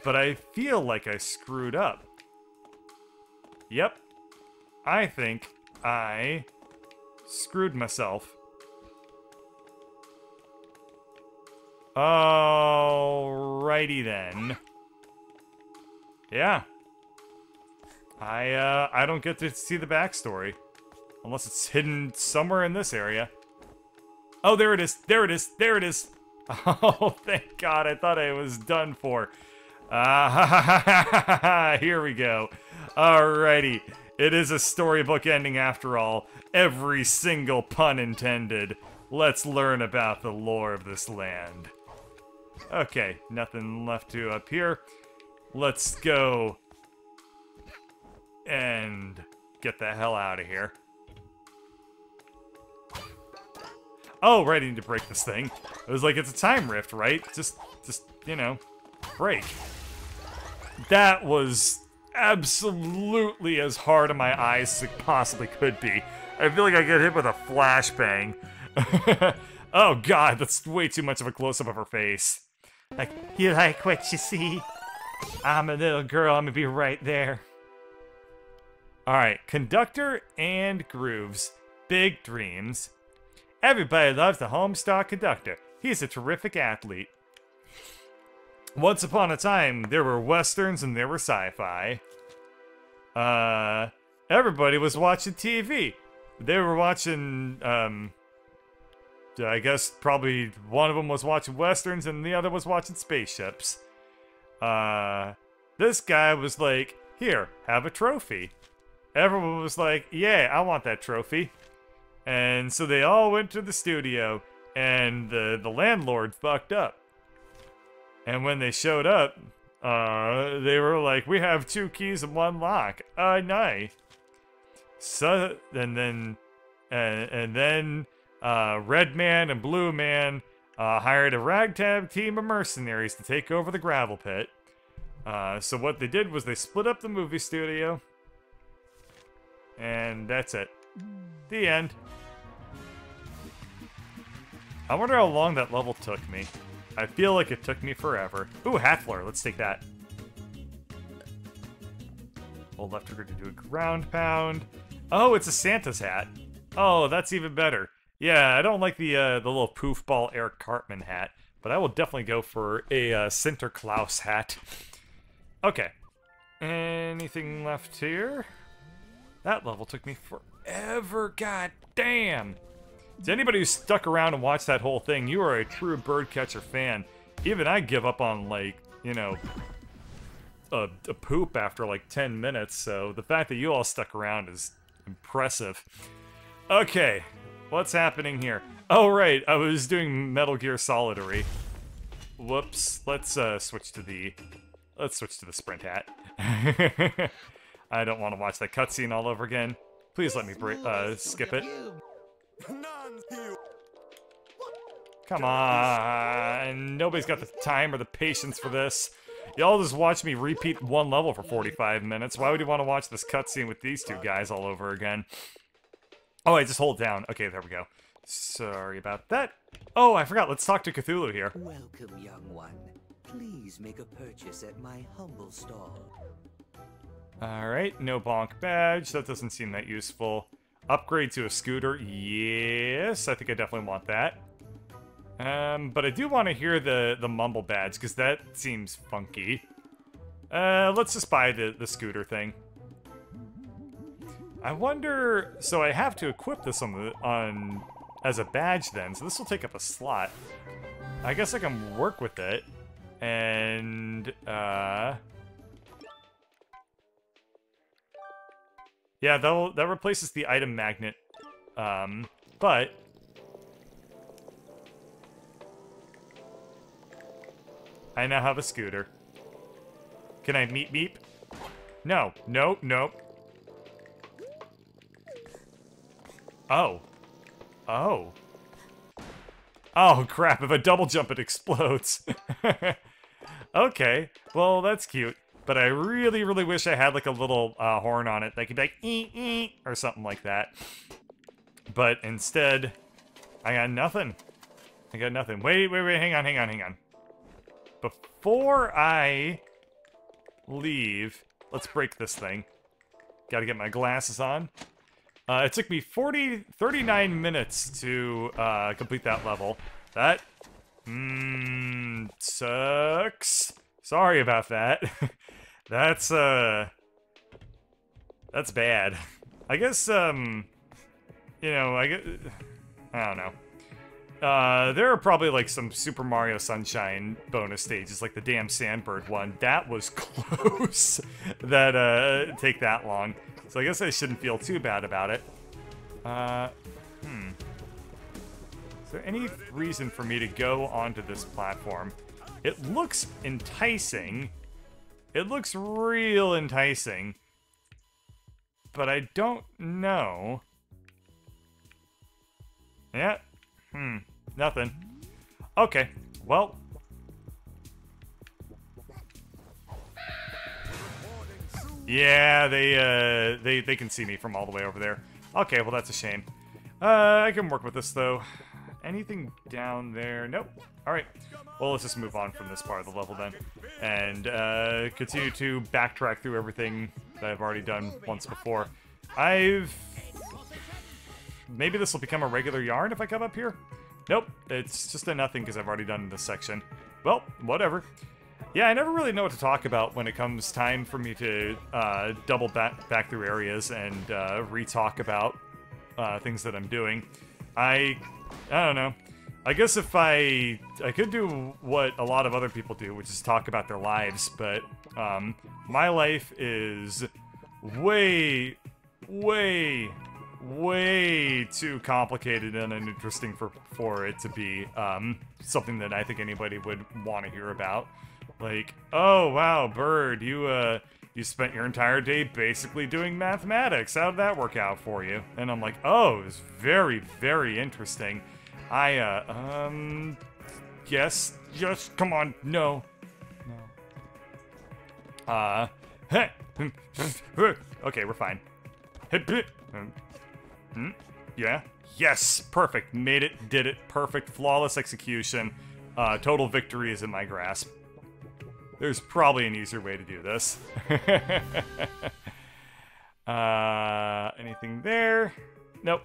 But I feel like I screwed up. Yep. I think I screwed myself. Alrighty then. Yeah. I don't get to see the backstory. Unless it's hidden somewhere in this area. Oh, there it is. There it is. There it is. Oh, thank God. I thought I was done for. Here we go. Alrighty. It is a storybook ending after all. Every single pun intended. Let's learn about the lore of this land. Okay, nothing left to up here. Let's go and get the hell out of here. Oh, right, I need to break this thing. It was like, it's a time rift, right? Just, you know, break. That was absolutely as hard on my eyes as it possibly could be. I feel like I get hit with a flashbang. Oh god, that's way too much of a close-up of her face. Like, you like what you see? I'm a little girl, I'm gonna be right there. Alright, Conductor and Grooves. Big dreams. Everybody loves the Homestar Conductor. He's a terrific athlete. Once upon a time, there were westerns and there were sci-fi. Everybody was watching TV. They were watching, I guess probably one of them was watching westerns and the other was watching spaceships. This guy was like, here, have a trophy. Everyone was like, yeah, I want that trophy. And so they all went to the studio, and the landlord fucked up. And when they showed up, they were like, we have 2 keys and 1 lock. No. So, and then Red Man and Blue Man hired a ragtag team of mercenaries to take over the gravel pit. So what they did was they split up the movie studio. And that's it. The end. I wonder how long that level took me. I feel like it took me forever. Ooh, hat flare. Let's take that. Hold left trigger to do a ground pound. Oh, it's a Santa's hat. Oh, that's even better. Yeah, I don't like the little poof ball Eric Cartman hat, but I will definitely go for a Sinterklaas hat. Okay. Anything left here? That level took me forever. God damn. To anybody who stuck around and watched that whole thing, you are a true Birdcatcher fan. Even I give up on, like, you know, a poop after like 10 minutes, so the fact that you all stuck around is impressive. Okay, what's happening here? Oh, right, I was doing Metal Gear Solidary. Whoops, let's switch to the sprint hat. I don't want to watch that cutscene all over again. Please let me skip it. Come on, nobody's got the time or the patience for this. Y'all just watch me repeat one level for 45 minutes. Why would you want to watch this cutscene with these 2 guys all over again? Oh, I just hold down. Okay, there we go. Sorry about that. Oh, I forgot. Let's talk to Cthulhu here. Welcome, young one. Please make a purchase at my humble stall. Alright, no bonk badge. That doesn't seem that useful. Upgrade to a scooter. Yes, I think I definitely want that. But I do want to hear the mumble badge, because that seems funky. Let's just buy the scooter thing. I wonder... So I have to equip this on as a badge then, so this will take up a slot. I guess I can work with it. And, yeah, that replaces the item magnet. But... I now have a scooter. Can I meep meep? No. Nope. Nope. Oh. Oh. Oh, crap. If I double jump, it explodes. Okay. Well, that's cute. But I really, really wish I had, like, a little horn on it that could be like, ee, or something like that. But instead, I got nothing. I got nothing. Wait. Hang on. Before I leave, let's break this thing. Gotta get my glasses on. It took me 39 minutes to complete that level. That sucks. Sorry about that. That's bad. I guess you know, I don't know. There are probably like some Super Mario Sunshine bonus stages, like the damn Sandbird one. That was close. That take that long. So I guess I shouldn't feel too bad about it. Is there any reason for me to go onto this platform? It looks enticing. It looks real enticing. But I don't know. Yeah. Nothing. Okay. Well. Yeah, they can see me from all the way over there. Okay, well that's a shame. I can work with this though. anything down there? Nope. Alright. Well, let's just move on from this part of the level then. And continue to backtrack through everything that I've already done once before. Maybe this will become a regular yarn if I come up here? Nope. It's just a nothing because I've already done this section. Well, whatever. Yeah, I never really know what to talk about when it comes time for me to double back through areas and re-talk about things that I'm doing. I don't know. I guess if I could do what a lot of other people do, which is talk about their lives, but my life is way too complicated and uninteresting for it to be something that I think anybody would want to hear about. Like, oh wow, Bird, you spent your entire day basically doing mathematics. How'd that work out for you? And I'm like, oh, it was very, very interesting. Yes, just come on, no. Hey, okay, we're fine. Yeah, yes, perfect, made it, did it, perfect, flawless execution. Total victory is in my grasp. There's probably an easier way to do this. Anything there? Nope.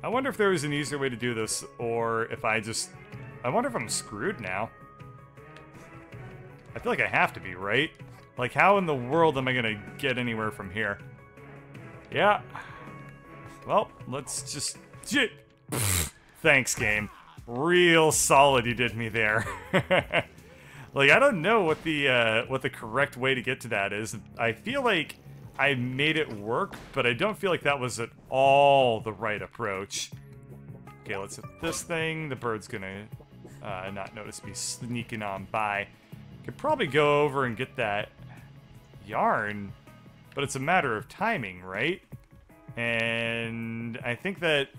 I wonder if there was an easier way to do this, or if I wonder if I'm screwed now. I feel like I have to be, right? Like, how in the world am I gonna get anywhere from here? Yeah. Well, let's just... Thanks, game. Real solid you did me there. Like, I don't know what the correct way to get to that is. I feel like I made it work, but I don't feel like that was at all the right approach. Okay, let's hit this thing. The bird's gonna not notice me sneaking on by. Could probably go over and get that yarn, but it's a matter of timing, right? And I think that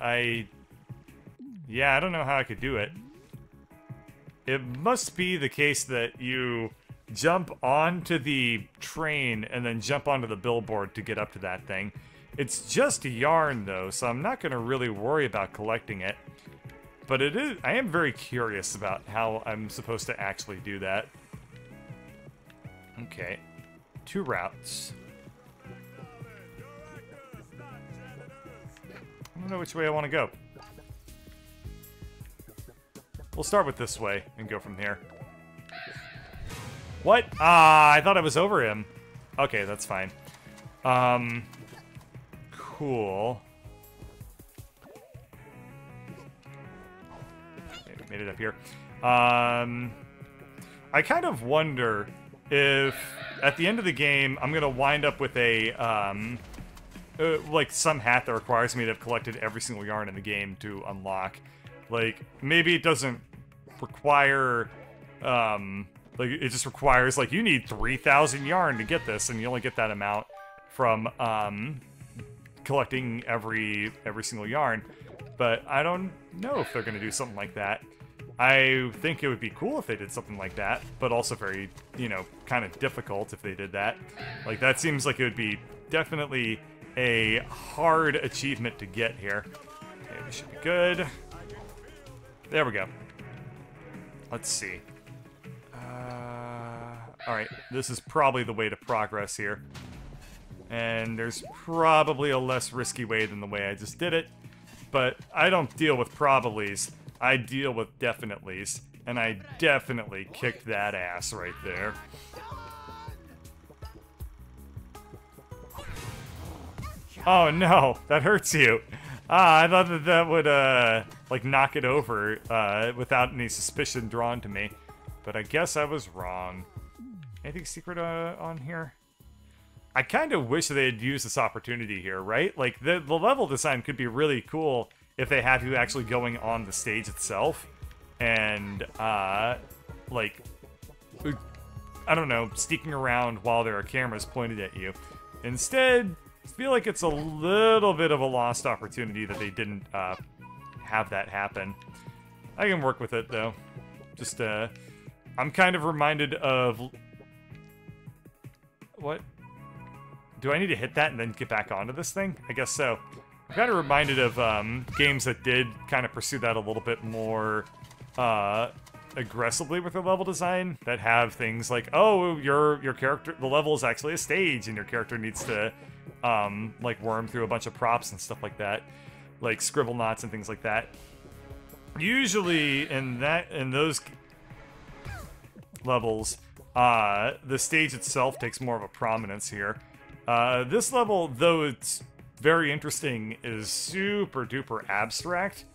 yeah, I don't know how I could do it. It must be the case that you jump onto the train and then jump onto the billboard to get up to that thing. It's just yarn, though, so I'm not going to really worry about collecting it. But I am very curious about how I'm supposed to actually do that. Okay. 2 routes. I don't know which way I want to go. We'll start with this way and go from here. What? Ah, I thought I was over him. Okay, that's fine. Cool. Okay, made it up here. I kind of wonder if at the end of the game I'm gonna wind up with a like some hat that requires me to have collected every single yarn in the game to unlock. Like, maybe it doesn't require, like, it just requires, like, you need 3,000 yarn to get this, and you only get that amount from, collecting every single yarn. But I don't know if they're gonna do something like that. I think it would be cool if they did something like that, but also very, you know, kind of difficult if they did that. Like, that seems like it would be definitely a hard achievement to get here. Okay, this should be good. There we go. Let's see. Alright, this is probably the way to progress here. And there's probably a less risky way than the way I just did it. But I don't deal with probablys. I deal with definitelys. And I definitely kicked that ass right there. Oh no, that hurts you. Ah, I thought that would, like, knock it over, without any suspicion drawn to me. But I guess I was wrong. Anything secret, on here? I kind of wish they had used this opportunity here, right? Like, the level design could be really cool if they have you actually going on the stage itself. And, like, I don't know, sneaking around while there are cameras pointed at you. Instead, I feel like it's a little bit of a lost opportunity that they didn't have that happen. I can work with it, though. Just, I'm kind of reminded of... What? Do I need to hit that and then get back onto this thing? I guess so. I'm kind of reminded of games that did kind of pursue that a little bit more aggressively with their level design, that have things like, oh, your character, the level is actually a stage, and your character needs to like worm through a bunch of props and stuff like that, like scribble knots and things like that. Usually in those levels, the stage itself takes more of a prominence here. This level, though it's very interesting, is super duper abstract.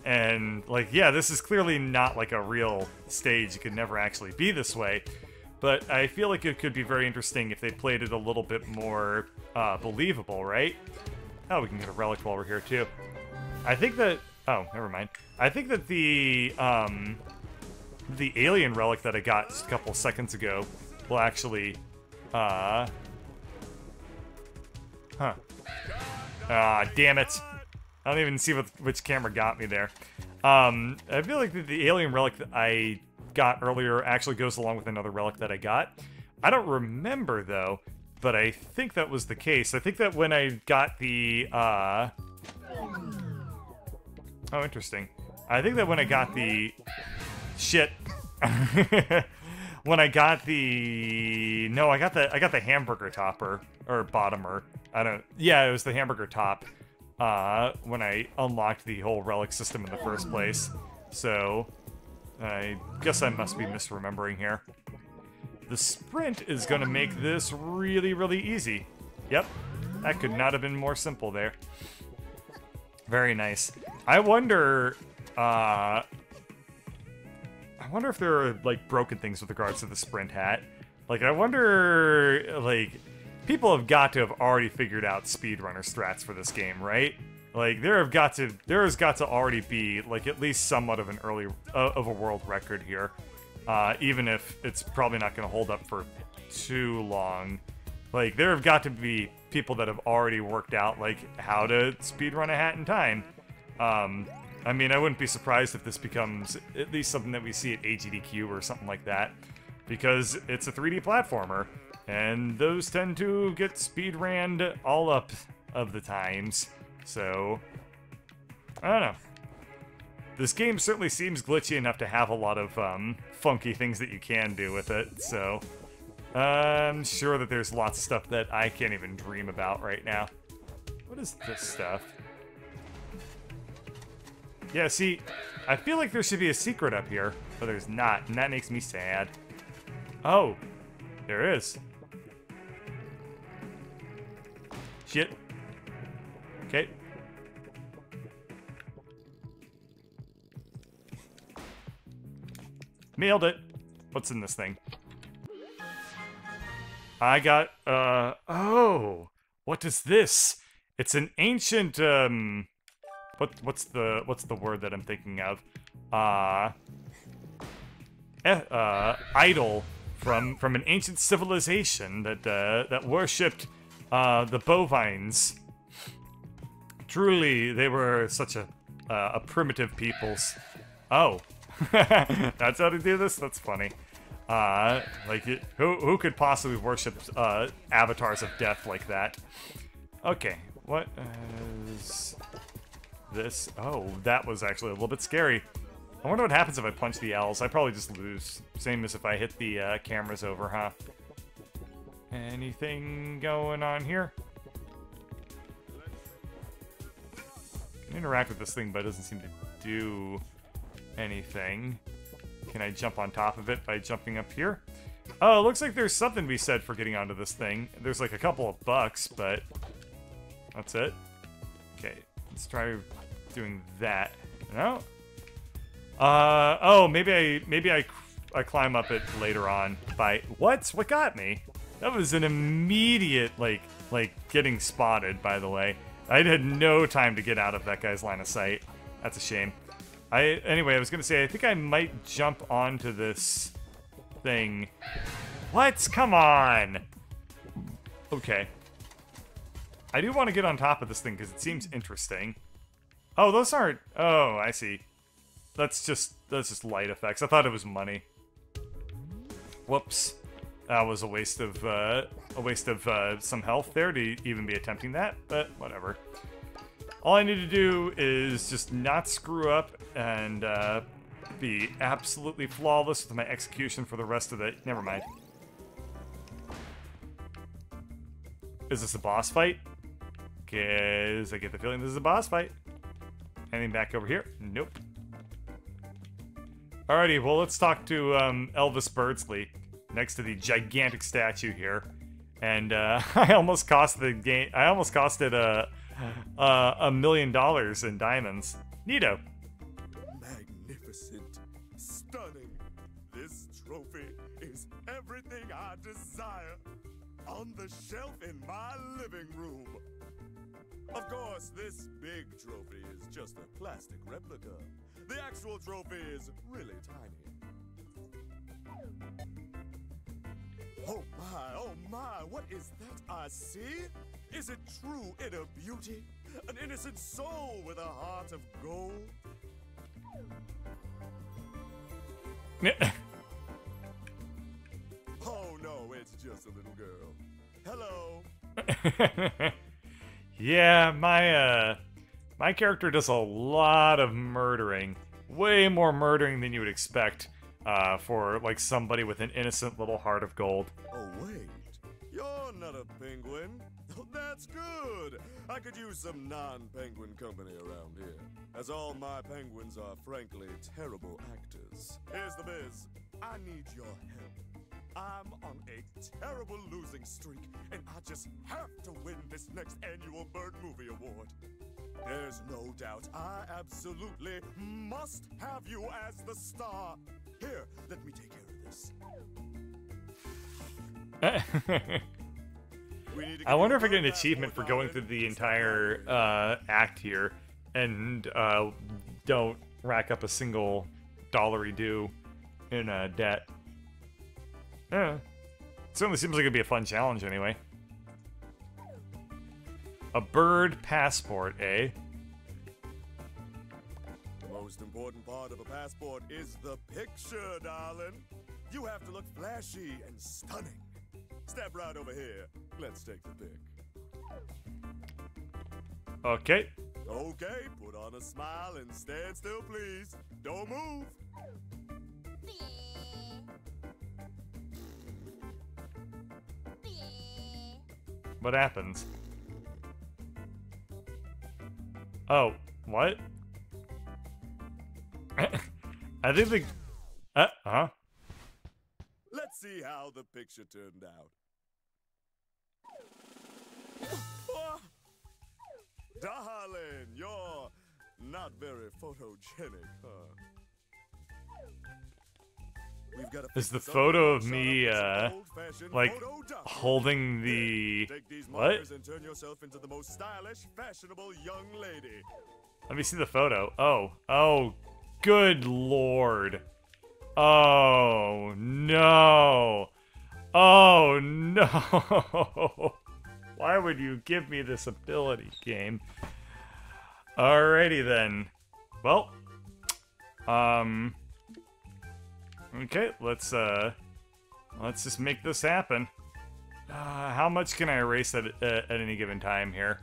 And, like, yeah, this is clearly not like a real stage. It could never actually be this way. But I feel like it could be very interesting if they played it a little bit more believable, right? Oh, we can get a relic while we're here, too. I think that... Oh, never mind. I think that the alien relic that I got just a couple seconds ago will actually... Huh. Ah, damn it. I don't even see which camera got me there. I feel like the alien relic that I got earlier actually goes along with another relic that I got. I don't remember, though, but I think that was the case. I think that when I got the, Oh, interesting. I think that when I got the... Shit. When I got the... No, I got the hamburger topper. Or bottomer. I don't... Yeah, it was the hamburger top. When I unlocked the whole relic system in the first place. So, I guess I must be misremembering here. The sprint is gonna make this really, really easy. Yep, that could not have been more simple there. Very nice. I wonder if there are, like, broken things with regards to the sprint hat. Like, I wonder, like... People have got to have already figured out speedrunner strats for this game, right? Like, there has got to already be, like, at least somewhat of an early, of a world record here. Even if it's probably not going to hold up for too long. Like, there have got to be people that have already worked out, like, how to speedrun a hat in time. I mean, I wouldn't be surprised if this becomes at least something that we see at AGDQ or something like that. Because it's a 3D platformer. And those tend to get speedranned all up of the times. So, I don't know. This game certainly seems glitchy enough to have a lot of funky things that you can do with it. So, I'm sure that there's lots of stuff that I can't even dream about right now. What is this stuff? Yeah, see, I feel like there should be a secret up here, but there's not, and that makes me sad. Oh, there is. Shit. Okay. Nailed it. What's in this thing? I got, oh! What is this? It's an ancient, what's the word that I'm thinking of? Idol from an ancient civilization that worshipped the bovines. Truly, they were such a primitive peoples. Oh, that's how to do this. That's funny. Who could possibly worship avatars of death like that? Okay, what is this? Oh, that was actually a little bit scary. I wonder what happens if I punch the L's. I probably just lose. Same as if I hit the cameras over, huh? Anything going on here? I can interact with this thing, but it doesn't seem to do anything. Can I jump on top of it by jumping up here? Oh, it looks like there's something to be said for getting onto this thing. There's like a couple of bucks, but that's it. Okay, let's try doing that. No? Oh, maybe I climb up it later on by... What? What got me? That was an immediate, like getting spotted, by the way. I had no time to get out of that guy's line of sight. That's a shame. Anyway, I was gonna say, I think I might jump onto this thing. What? Come on! Okay. I do want to get on top of this thing, because it seems interesting. Oh, those aren't... Oh, I see. That's just light effects. I thought it was money. Whoops. That was a waste of some health there to even be attempting that, but whatever. All I need to do is just not screw up and be absolutely flawless with my execution for the rest of the... Never mind. Is this a boss fight? Because I get the feeling this is a boss fight. Anything back over here? Nope. Alrighty, well, let's talk to Elvis Birdsley next to the gigantic statue here. And I almost cost the game. I almost costed $1 million in diamonds. Neato. Magnificent. Stunning. This trophy is everything I desire. On the shelf in my living room. Of course, this big trophy is just a plastic replica. The actual trophy is really tiny. Oh my, what is that I see? Is it true inner beauty? An innocent soul with a heart of gold? Oh no, it's just a little girl. Hello. Yeah, my character does a lot of murdering. Way more murdering than you would expect for, like, somebody with an innocent little heart of gold. Oh wait, you're not a penguin. Oh, that's good. I could use some non-penguin company around here, as all my penguins are frankly terrible actors. Here's the biz. I need your help. I'm on a terrible losing streak, and I just have to win this next annual Bird Movie Award. There's no doubt I absolutely must have you as the star. Here, let me take care of this. I wonder if I get an achievement for going through the entire act here and don't rack up a single dollary due in debt. Yeah. Certainly seems like it'd be a fun challenge anyway. A bird passport, eh? The most important part of a passport is the picture, darling. You have to look flashy and stunning. Step right over here. Let's take the pic. Okay. Okay, put on a smile and stand still, please. Don't move. What happens? Oh, what? I think the... huh? Let's see how the picture turned out. Darling, you're not very photogenic, huh? We've got Is the photo of me, like, holding the... Take these What? markers and turn yourself into the most stylish, fashionable young lady. Let me see the photo. Oh. Oh, good lord. Oh, no. Oh, no. Why would you give me this ability, game? Alrighty then. Well, okay, let's just make this happen. How much can I erase at any given time here?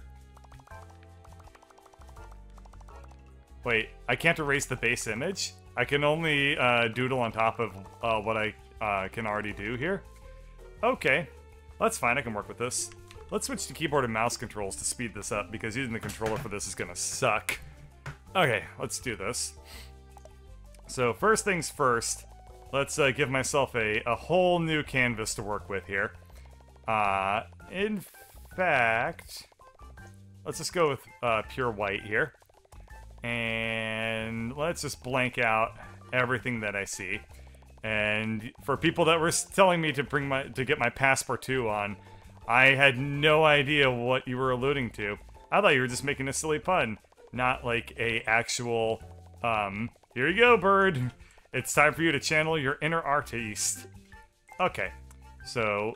Wait, I can't erase the base image? I can only doodle on top of what I can already do here? Okay, that's fine, I can work with this. Let's switch to keyboard and mouse controls to speed this up, because using the controller for this is gonna suck. Okay, let's do this. So first things first, let's give myself a whole new canvas to work with here. In fact, let's just go with pure white here. And let's just blank out everything that I see. And for people that were telling me to get my Passepartout on, I had no idea what you were alluding to. I thought you were just making a silly pun, not like a actual, here you go, bird. It's time for you to channel your inner artiste. Okay, so,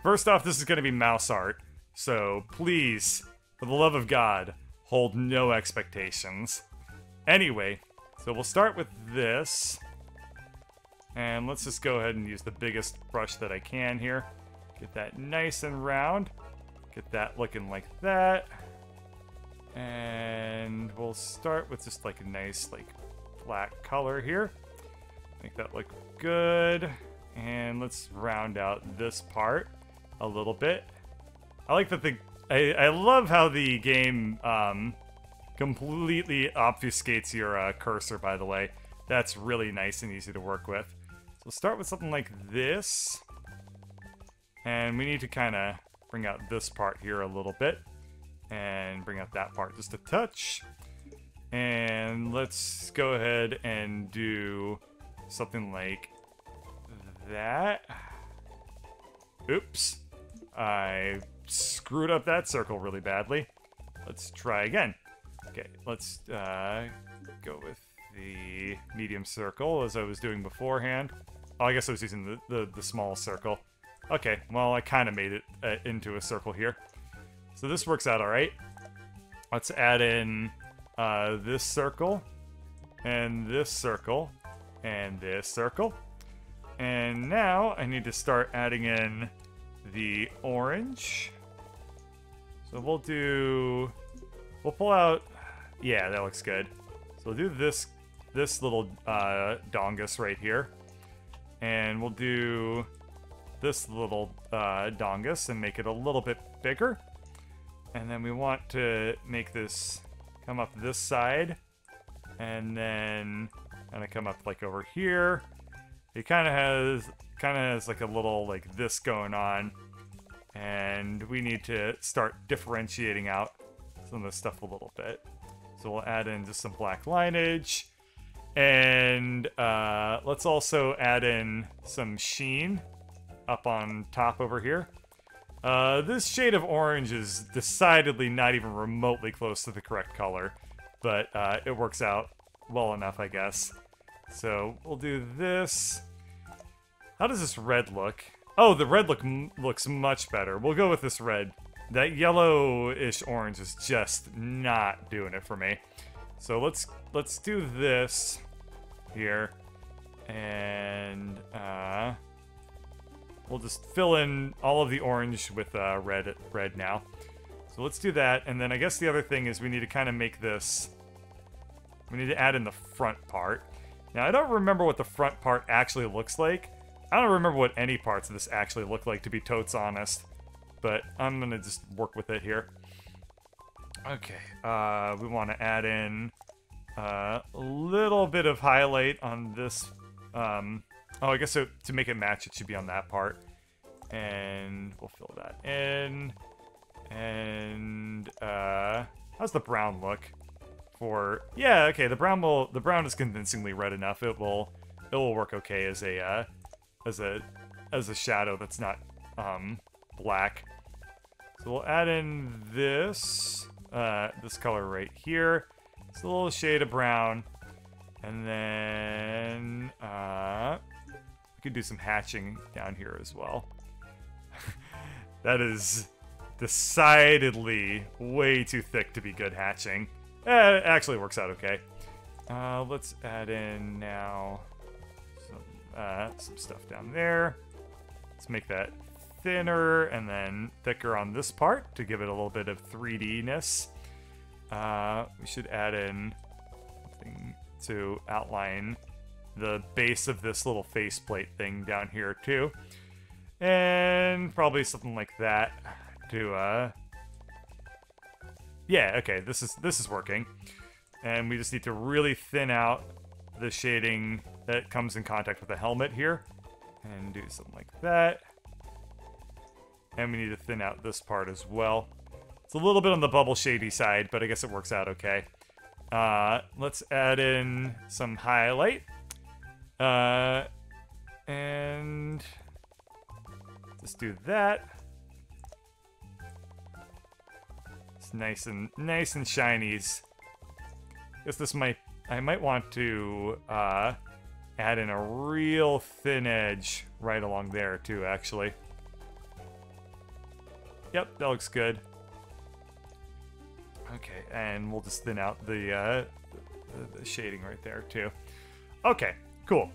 first off, this is gonna be mouse art. So, please, for the love of God, hold no expectations. Anyway, so we'll start with this. And let's just go ahead and use the biggest brush that I can here. Get that nice and round. Get that looking like that. And we'll start with just like a nice like black color here. Make that look good. And let's round out this part a little bit. I like that I love how the game completely obfuscates your cursor, by the way. That's really nice and easy to work with. So we'll start with something like this. And we need to kind of bring out this part here a little bit. And bring out that part just a touch. And let's go ahead and do something like that. Oops. I screwed up that circle really badly. Let's try again. Okay, let's go with the medium circle as I was doing beforehand. Oh, I guess I was using the small circle. Okay, well, I kind of made it into a circle here. So this works out all right. Let's add in this circle, and this circle, and this circle. And now I need to start adding in the orange. So we'll pull out, yeah, that looks good. So we'll do this little dongus right here. And we'll do this little dongus and make it a little bit bigger. And then we want to make this come up this side. And then kind of come up like over here. It kind of has like a little like this going on. And we need to start differentiating out some of this stuff a little bit. So we'll add in just some black lineage. And let's also add in some sheen up on top over here. This shade of orange is decidedly not even remotely close to the correct color, but it works out well enough, I guess. So we'll do this. How does this red look? Oh, the red looks much better. We'll go with this red. That yellowish orange is just not doing it for me. So let's do this here, and we'll just fill in all of the orange with red now. So let's do that, and then I guess the other thing is we need to kind of make this. We need to add in the front part. Now I don't remember what the front part actually looks like. I don't remember what any parts of this actually look like, to be totes honest. But I'm gonna just work with it here. Okay, we want to add in a little bit of highlight on this. Oh, I guess so, to make it match, it should be on that part. And we'll fill that in. And how's the brown look? Yeah, okay, the brown is convincingly red enough. It will work okay as a shadow that's not black. So we'll add in this color right here. It's a little shade of brown, and then we could do some hatching down here as well. That is decidedly way too thick to be good hatching. It actually works out okay. Let's add in now some stuff down there. Let's make that thinner and then thicker on this part to give it a little bit of 3D-ness. We should add in something to outline the base of this little faceplate thing down here too. And probably something like that to yeah, okay, this is working. And we just need to really thin out the shading that comes in contact with the helmet here. And do something like that. And we need to thin out this part as well. It's a little bit on the bubble shady side, but I guess it works out okay. Let's add in some highlight. And just do that. It's nice and shiny. Guess I might want to add in a real thin edge right along there too, actually. Yep, that looks good. Okay, and we'll just thin out the shading right there too. Okay, cool.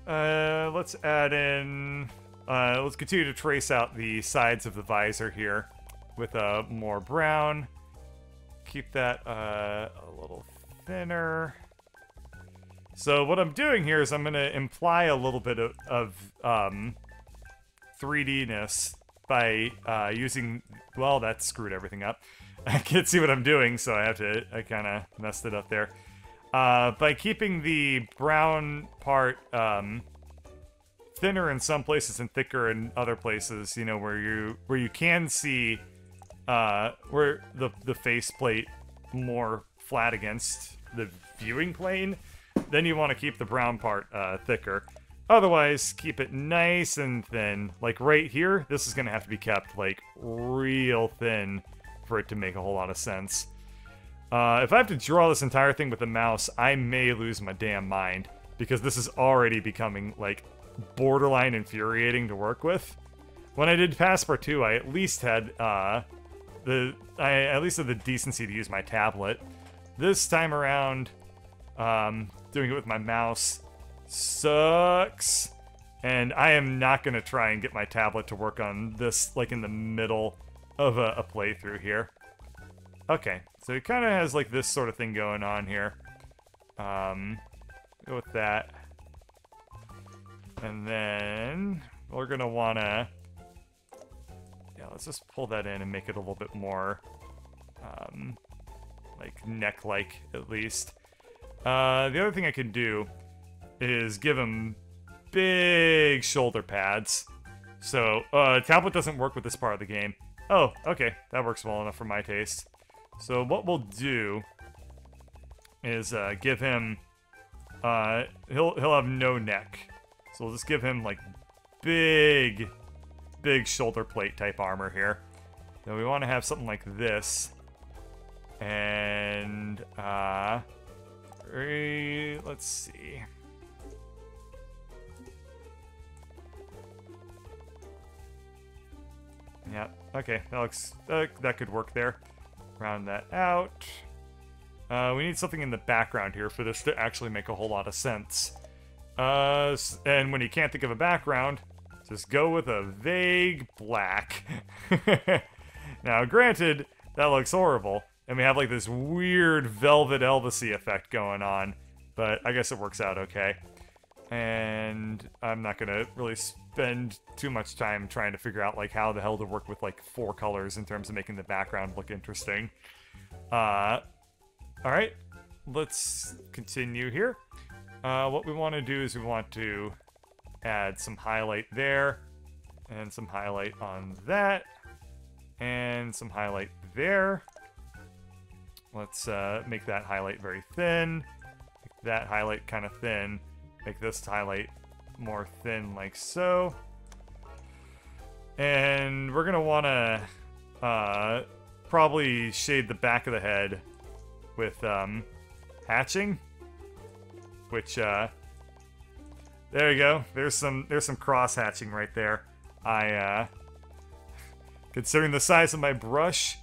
Let's add in. Let's continue to trace out the sides of the visor here with more brown. keep that a little thinner. So what I'm doing here is I'm going to imply a little bit of 3D-ness by using... Well, that screwed everything up. I can't see what I'm doing, so I kind of messed it up there. By keeping the brown part thinner in some places and thicker in other places, you know, where you can see where the faceplate more flat against the viewing plane, then you want to keep the brown part thicker. Otherwise, keep it nice and thin. Like right here, this is going to have to be kept like real thin for it to make a whole lot of sense. If I have to draw this entire thing with the mouse, I may lose my damn mind, because this is already becoming like borderline infuriating to work with. When I did Passport 2, I at least had the decency to use my tablet. This time around, doing it with my mouse sucks, and I am not going to try and get my tablet to work on this like in the middle of a playthrough here. Okay, so it kind of has like this sort of thing going on here. Go with that. And then we're going to want to... Yeah, let's just pull that in and make it a little bit more like neck-like, at least. The other thing I can do is give him big shoulder pads. So, tablet doesn't work with this part of the game. Oh, okay, that works well enough for my taste. So what we'll do is give him... he'll have no neck. So we'll just give him, like, big shoulder plate type armor here. Then we want to have something like this. And, let's see. Yeah, okay, that looks, that could work there. Round that out. We need something in the background here for this to actually make a whole lot of sense. And when you can't think of a background, just go with a vague black. Now, granted, that looks horrible, and we have like this weird Velvet Elvis-y effect going on, but I guess it works out okay. And I'm not gonna really spend too much time trying to figure out like how the hell to work with like 4 colors in terms of making the background look interesting. Alright, let's continue here. What we want to do is we want to add some highlight there, and some highlight on that, and some highlight there. Let's make that highlight very thin, make that highlight kind of thin, make this highlight more thin like so. And we're going to want to probably shade the back of the head with hatching, which there you go. There's some cross hatching right there. Considering the size of my brush,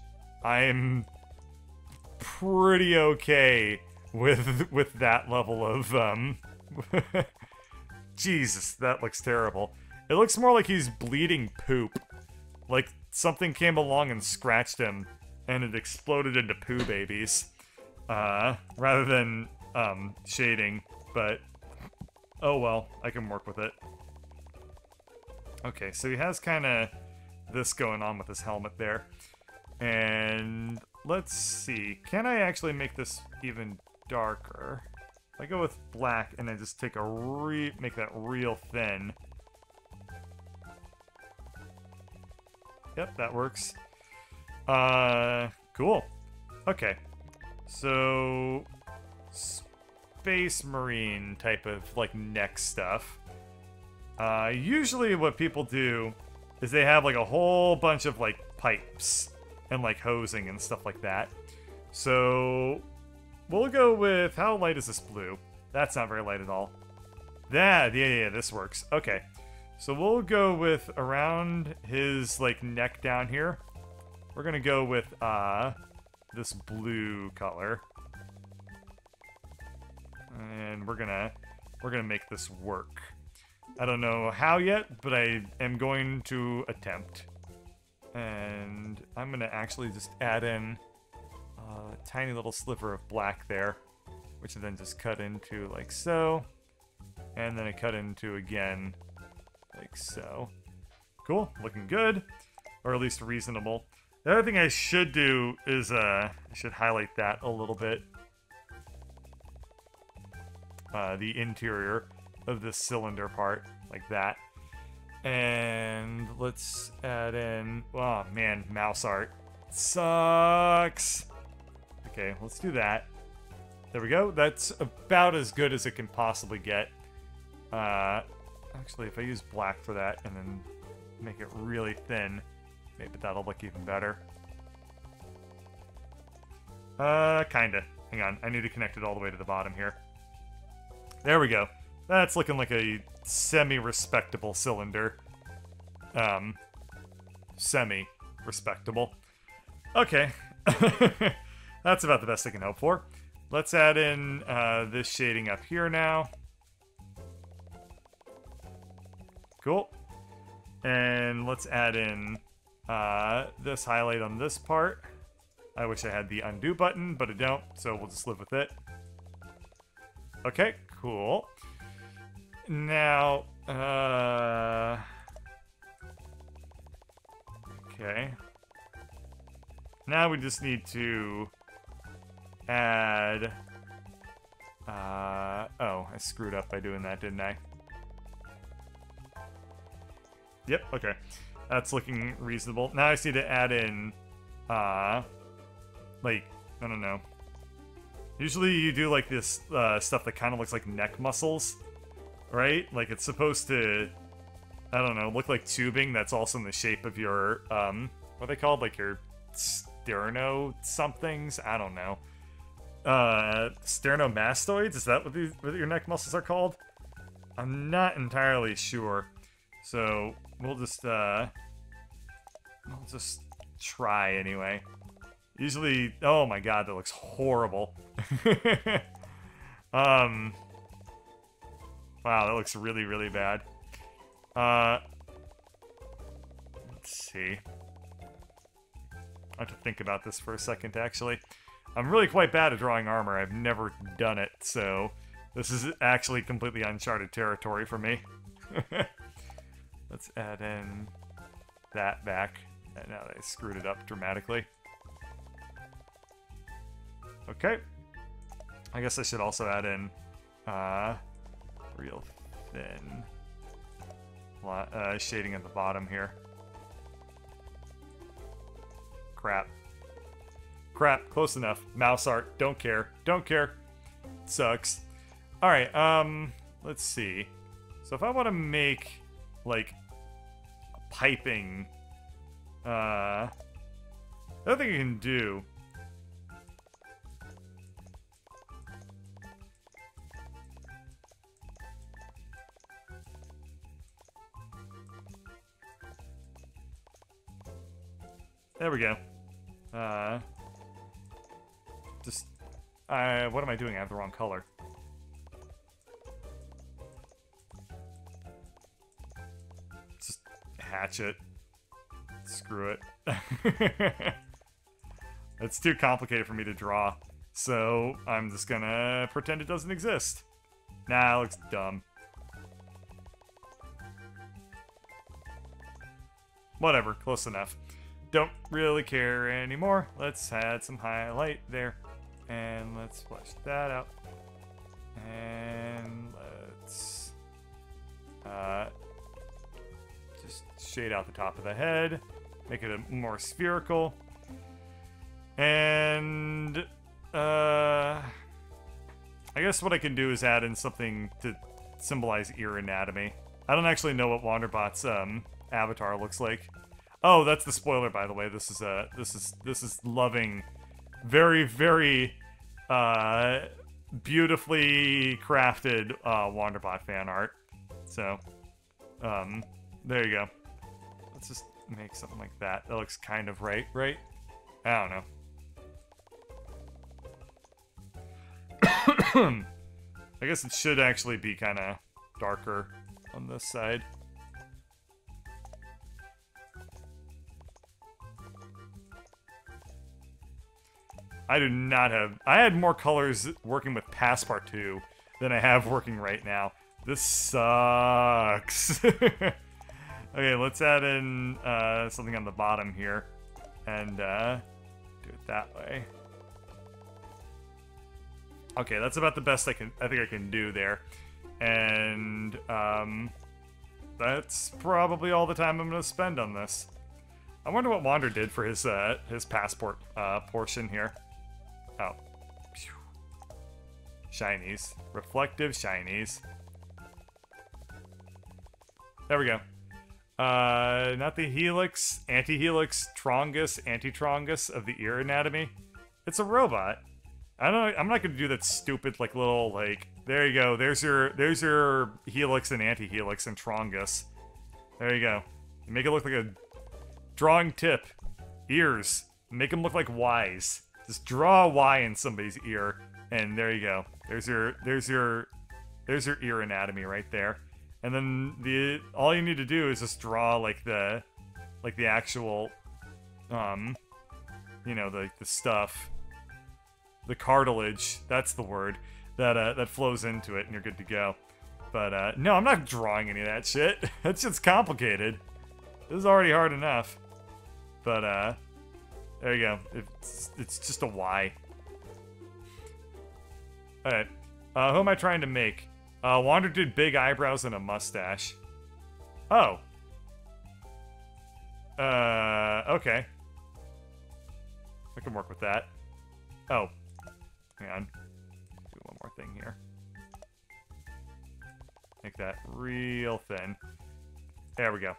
I'm pretty okay with that level of Jesus, that looks terrible. It looks more like he's bleeding poop. Like something came along and scratched him and it exploded into poo babies. Rather than shading, but oh well, I can work with it. Okay, so he has kind of this going on with his helmet there. And let's see, can I actually make this even darker? If I go with black and then just take make that real thin. Yep, that works. Cool. Okay. So, Space Marine type of, like, neck stuff. Usually what people do is they have, like, a whole bunch of, like, pipes and, like, hosing and stuff like that. So, we'll go with... How light is this blue? That's not very light at all. Yeah, this works. Okay. So we'll go with around his, like, neck down here. We're gonna go with, this blue color. And we're gonna make this work. I don't know how yet, but I am going to attempt. And I'm gonna actually just add in a tiny little sliver of black there, which I then just cut into like so, and then I cut into again like so. Cool, looking good, or at least reasonable. The other thing I should do is I should highlight that a little bit. The interior of this cylinder part, like that. And let's add in, oh man, mouse art sucks. Okay, let's do that. There we go. That's about as good as it can possibly get. Actually, if I use black for that and then make it really thin, maybe that'll look even better. Kinda. Hang on, I need to connect it all the way to the bottom here. There we go. That's looking like a semi-respectable cylinder. Semi-respectable. Okay. That's about the best I can hope for. Let's add in this shading up here now. Cool. And let's add in this highlight on this part. I wish I had the undo button, but I don't, so we'll just live with it. Okay, cool. Now, okay. Now we just need to add, oh, I screwed up by doing that, didn't I? Yep, okay. That's looking reasonable. Now I just need to add in, like, I don't know. Usually you do, like, this, stuff that kind of looks like neck muscles, right? Like, it's supposed to, I don't know, look like tubing that's also in the shape of your, what are they called? Like, your sterno-somethings? I don't know. Sternomastoids? Is that what your neck muscles are called? I'm not entirely sure. So, we'll just try anyway. Usually, oh my god, that looks horrible. Wow, that looks really, really bad. Let's see. I have to think about this for a second, actually. I'm really quite bad at drawing armor. I've never done it, so this is actually completely uncharted territory for me. Let's add in that back. And now they screwed it up dramatically. Okay. I guess I should also add in real thin shading at the bottom here. Crap. Crap, close enough. Mouse art, don't care. Don't care. Sucks. Alright, let's see. So if I want to make, like, a piping, the other thing you can do, there we go. What am I doing? I have the wrong color. Just hatch it. Screw it. It's too complicated for me to draw, so I'm just gonna pretend it doesn't exist. Nah, it looks dumb. Whatever, close enough. Don't really care anymore. Let's add some highlight there. And let's flesh that out. And let's just shade out the top of the head. Make it a more spherical. And I guess what I can do is add in something to symbolize ear anatomy. I don't actually know what Wanderbot's avatar looks like. Oh, that's the spoiler, by the way. This is loving, very, very beautifully crafted Wanderbot fan art. So, there you go. Let's just make something like that. That looks kind of right? I don't know. I guess it should actually be kind of darker on this side. I do not have... I had more colors working with Passepartout than I have working right now. This sucks. Okay, let's add in something on the bottom here. And do it that way. Okay, that's about the best I think I can do there. And that's probably all the time I'm going to spend on this. I wonder what Wander did for his passport portion here. Oh. Phew. Shinies. Reflective shinies. There we go. Not the helix, anti-helix, trongus, anti-trongus of the ear anatomy. It's a robot. I don't know, I'm not gonna do that stupid, like, little, like, there you go, there's your helix and anti-helix and trongus. There you go. You make it look like a drawing tip. Ears. Make them look like Ys. Just draw a Y in somebody's ear, and there you go. There's your ear anatomy right there. And then all you need to do is just draw like the actual you know, the stuff, the cartilage, that's the word, that flows into it, and you're good to go. But no, I'm not drawing any of that shit. That's just complicated. This is already hard enough. But there you go. It's just a Y. Alright. Who am I trying to make? Wander did big eyebrows and a mustache. Oh. Okay. I can work with that. Oh. Hang on. Do one more thing here. Make that real thin. There we go.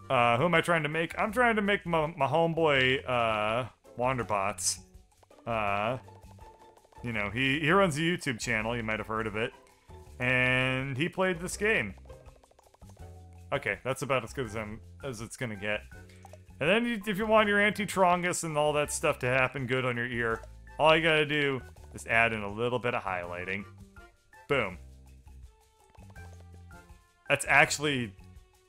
Who am I trying to make? I'm trying to make my homeboy, Wanderbots. You know, he runs a YouTube channel, you might have heard of it. And he played this game. Okay, that's about as good as it's gonna get. And then if you want your anti-trongus and all that stuff to happen good on your ear, all you gotta do is add in a little bit of highlighting. Boom. That's actually,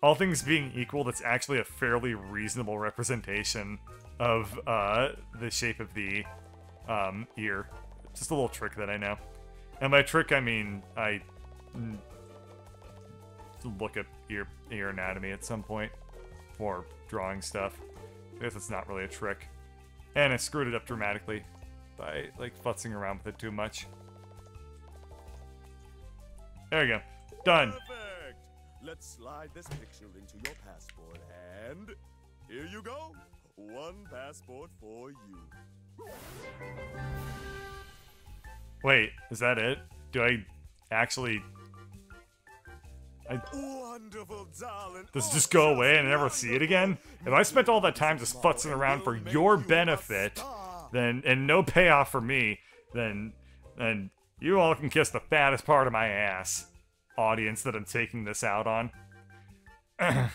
all things being equal, that's actually a fairly reasonable representation of the shape of the ear. Just a little trick that I know. And by trick, I mean I look at ear anatomy at some point for drawing stuff. I guess it's not really a trick. And I screwed it up dramatically by, like, futzing around with it too much. There you go. Done. Perfect! Let's slide this picture into your passport, and here you go. One passport for you. Wait, is that it? Do I actually... Wonderful, darling. Does it just go away and I never see it again? If I spent all that time just futzing around for your benefit, then, and no payoff for me, then you all can kiss the fattest part of my ass, audience that I'm taking this out on. Hey,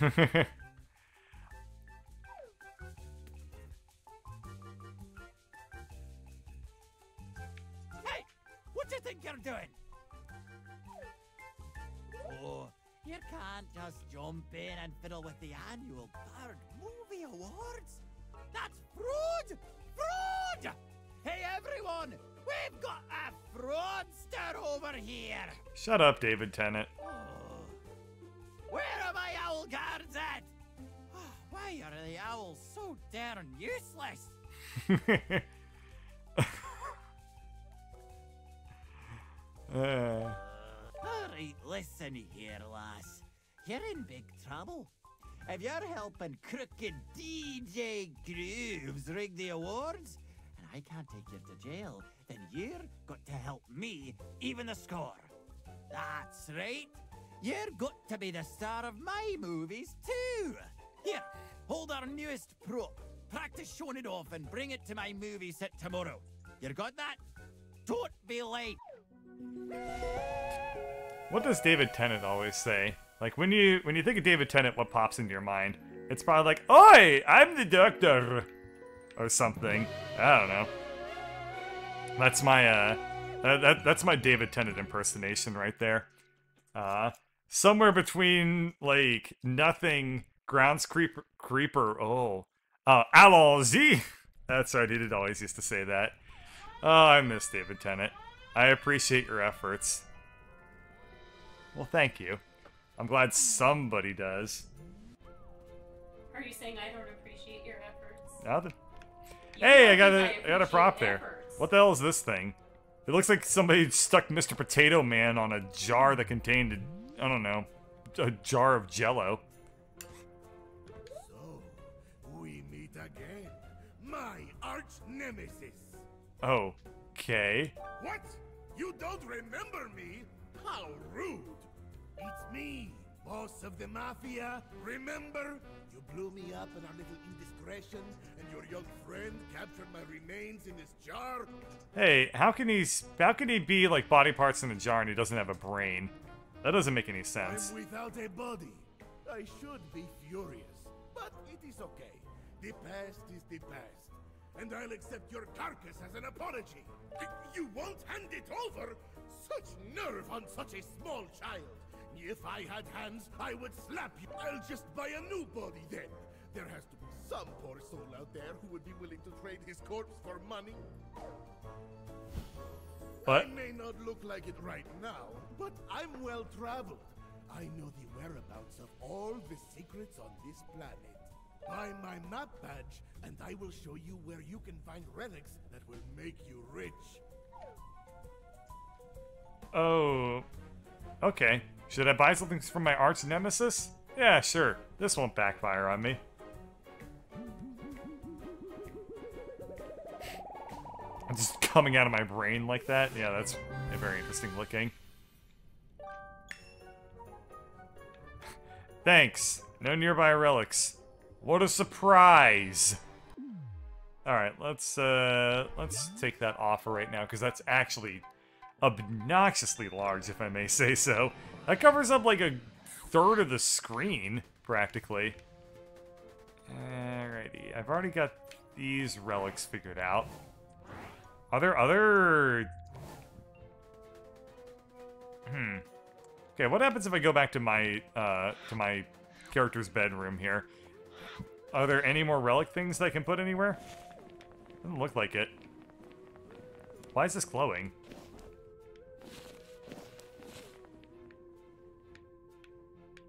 what do you think you're doing? Oh, you can't just jump in and fiddle with the annual Bird Movie Awards. That's fraud! Fraud! Hey, everyone! We've got a fraudster over here! Shut up, David Tennant. Oh. Where are my owl guards at? Oh, why are the owls so darn useless? Alright, listen here, lass. You're in big trouble. If you're helping crooked DJ Grooves rig the awards, and I can't take you to jail, then you're got to help me even the score. That's right. You're got to be the star of my movies, too. Here, hold our newest prop. Practice showing it off and bring it to my movie set tomorrow. You got that? Don't be late. What does David Tennant always say? Like, when you think of David Tennant, what pops into your mind? It's probably like, "Oi, I'm the doctor," or something. I don't know. That's my that's my David Tennant impersonation right there. Somewhere between, like, nothing, grounds creeper. Oh, allons-y. That's right. He did always used to say that. Oh, I miss David Tennant. I appreciate your efforts. Well, thank you. I'm glad somebody does. Are you saying I don't appreciate your efforts? Nothing. You Hey, I don't got think a prop appreciate there. efforts. What the hell is this thing? It looks like somebody stuck Mr. Potato Man on a jar that contained, I don't know, a jar of Jello. So, we meet again. My arch nemesis. Okay. What? You don't remember me? How rude. It's me, boss of the Mafia. Remember? You blew me up in our little indiscretion, and your young friend captured my remains in this jar. Hey, how can he be like body parts in a jar and he doesn't have a brain? That doesn't make any sense. I'm without a body. I should be furious, but it is okay. The past is the past, and I'll accept your carcass as an apology. You won't hand it over? Such nerve on such a small child. If I had hands, I would slap you. I'll just buy a new body then. There has to be some poor soul out there who would be willing to trade his corpse for money. What? I may not look like it right now, but I'm well traveled. I know the whereabouts of all the secrets on this planet. Buy my map badge, and I will show you where you can find relics that will make you rich. Oh, okay. Should I buy something from my arch nemesis? Yeah, sure. This won't backfire on me. I'm just coming out of my brain like that. Yeah, that's very interesting looking. Thanks. No nearby relics. What a surprise! Alright, let's take that offer right now, because that's actually obnoxiously large, if I may say so. That covers up like a third of the screen, practically. Alrighty, I've already got these relics figured out. Are there other... Okay, what happens if I go back to my character's bedroom here? Are there any more relic things that I can put anywhere? Doesn't look like it. Why is this glowing?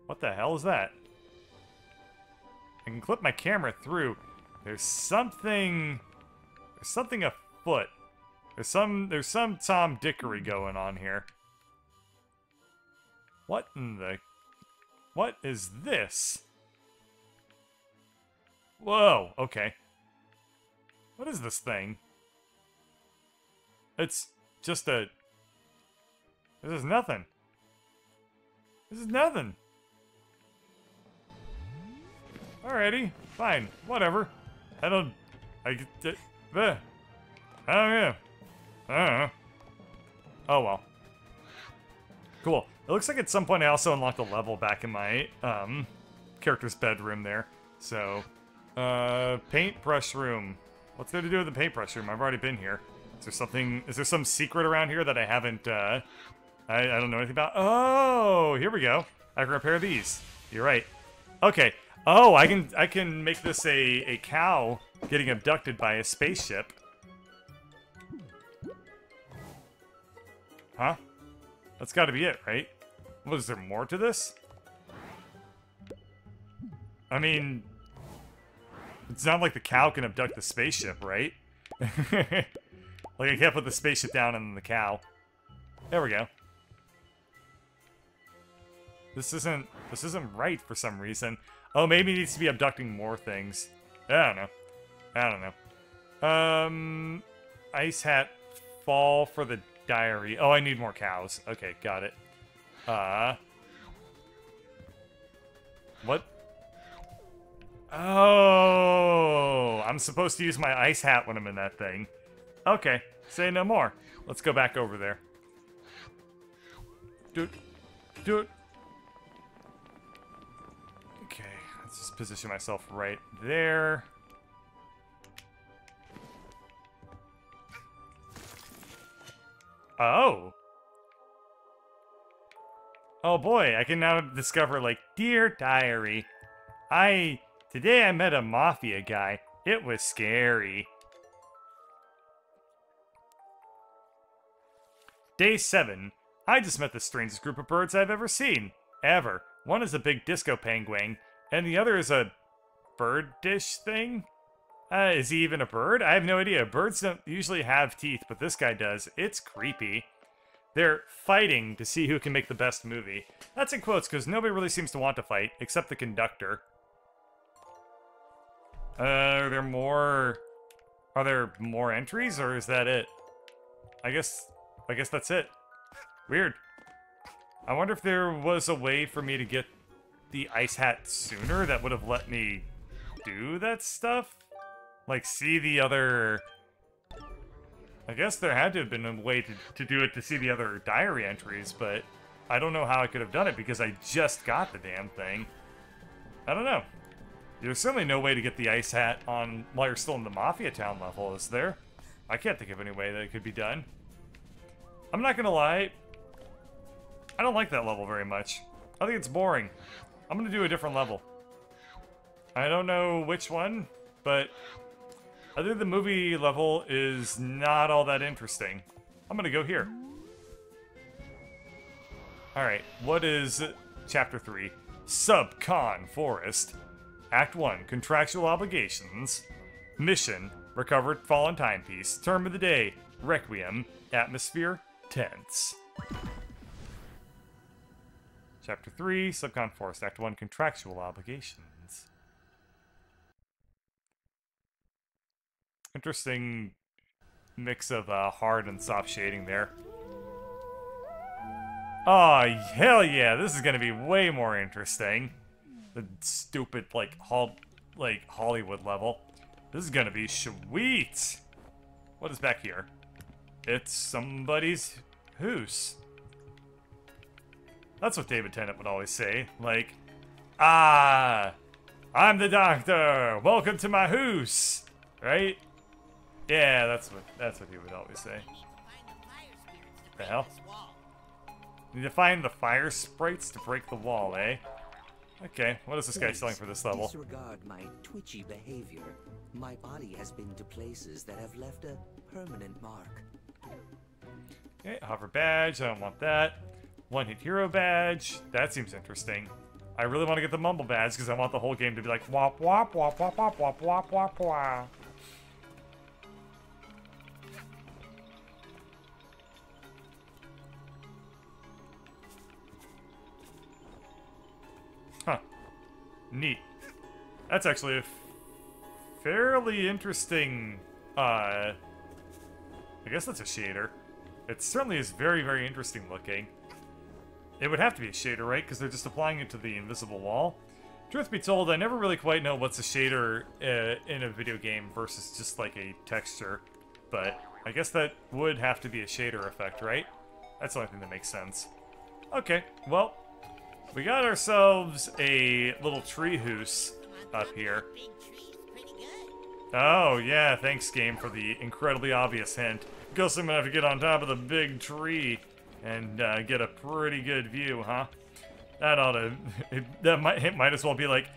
What the hell is that? I can clip my camera through. There's something afoot. There's some Tom Dickery going on here. What is this? Whoa, okay. What is this thing? It's just a... This is nothing. This is nothing. Alrighty, fine, whatever. I don't know. Oh well. Cool. It looks like at some point I also unlocked a level back in my character's bedroom there. So, paintbrush room. What's there to do with the paintbrush room? I've already been here. Is there some secret around here that I haven't, I don't know anything about? Oh, here we go. I can repair these. You're right. Okay. Oh, I can make this a cow getting abducted by a spaceship. Huh? That's gotta be it, right? Was there more to this? I mean... It's not like the cow can abduct the spaceship, right? Like, I can't put the spaceship down and then the cow. There we go. This isn't right for some reason. Oh, maybe it needs to be abducting more things. I don't know. Ice hat, fall for the diary. Oh, I need more cows. Okay, got it. What? Oh, I'm supposed to use my ice hat when I'm in that thing. Okay, say no more. Let's go back over there. Do it. Okay, let's just position myself right there. Oh. Oh boy, I can now discover, like, Dear Diary. Today I met a mafia guy. It was scary. Day 7. I just met the strangest group of birds I've ever seen. Ever. One is a big disco penguin, and the other is a bird dish thing? Is he even a bird? I have no idea. Birds don't usually have teeth, but this guy does. It's creepy. They're fighting to see who can make the best movie. That's in quotes, because nobody really seems to want to fight, except the conductor. Are there more entries, or is that it? I guess that's it. Weird. I wonder if there was a way for me to get the ice hat sooner that would have let me do that stuff? Like, see the other... I guess there had to have been a way to do it to see the other diary entries, but I don't know how I could have done it because I just got the damn thing. I don't know. There's certainly no way to get the ice hat on while you're still in the Mafia Town level, is there? I can't think of any way that it could be done. I'm not gonna lie. I don't like that level very much. I think it's boring. I'm gonna do a different level. I don't know which one, but I think the movie level is not all that interesting. I'm gonna go here. Alright, what is Chapter 3? Subcon Forest. Act 1, Contractual Obligations. Mission, Recovered Fallen Timepiece. Term of the Day, Requiem. Atmosphere, Tense. Chapter 3, Subcon Forest. Act 1, Contractual Obligations. Interesting mix of hard and soft shading there. Oh, hell yeah, this is gonna be way more interesting. The stupid, like Hollywood level. This is gonna be sweet! What is back here? It's somebody's hoose. That's what David Tennant would always say. Like, I'm the doctor! Welcome to my hoose! Right? Yeah, that's what he would always say. The hell? Need to find the fire sprites to break the wall, eh? Okay, what is this guy selling for this level? Disregard my twitchy behavior. My body has been to places that have left a permanent mark. Okay, hover badge, I don't want that. One hit hero badge, that seems interesting. I really want to get the mumble badge because I want the whole game to be like wop wop wop wop wop wop wop wop wop. Huh. Neat. That's actually a fairly interesting, I guess that's a shader. It certainly is very, very interesting looking. It would have to be a shader, right? Because they're just applying it to the invisible wall. Truth be told, I never really quite know what's a shader in a video game versus just like a texture. But I guess that would have to be a shader effect, right? That's the only thing that makes sense. Okay, well, we got ourselves a little tree hoose up here. Oh, yeah, thanks, game, for the incredibly obvious hint. Guess I'm gonna have to get on top of the big tree and get a pretty good view, huh? That ought to... it might as well be like,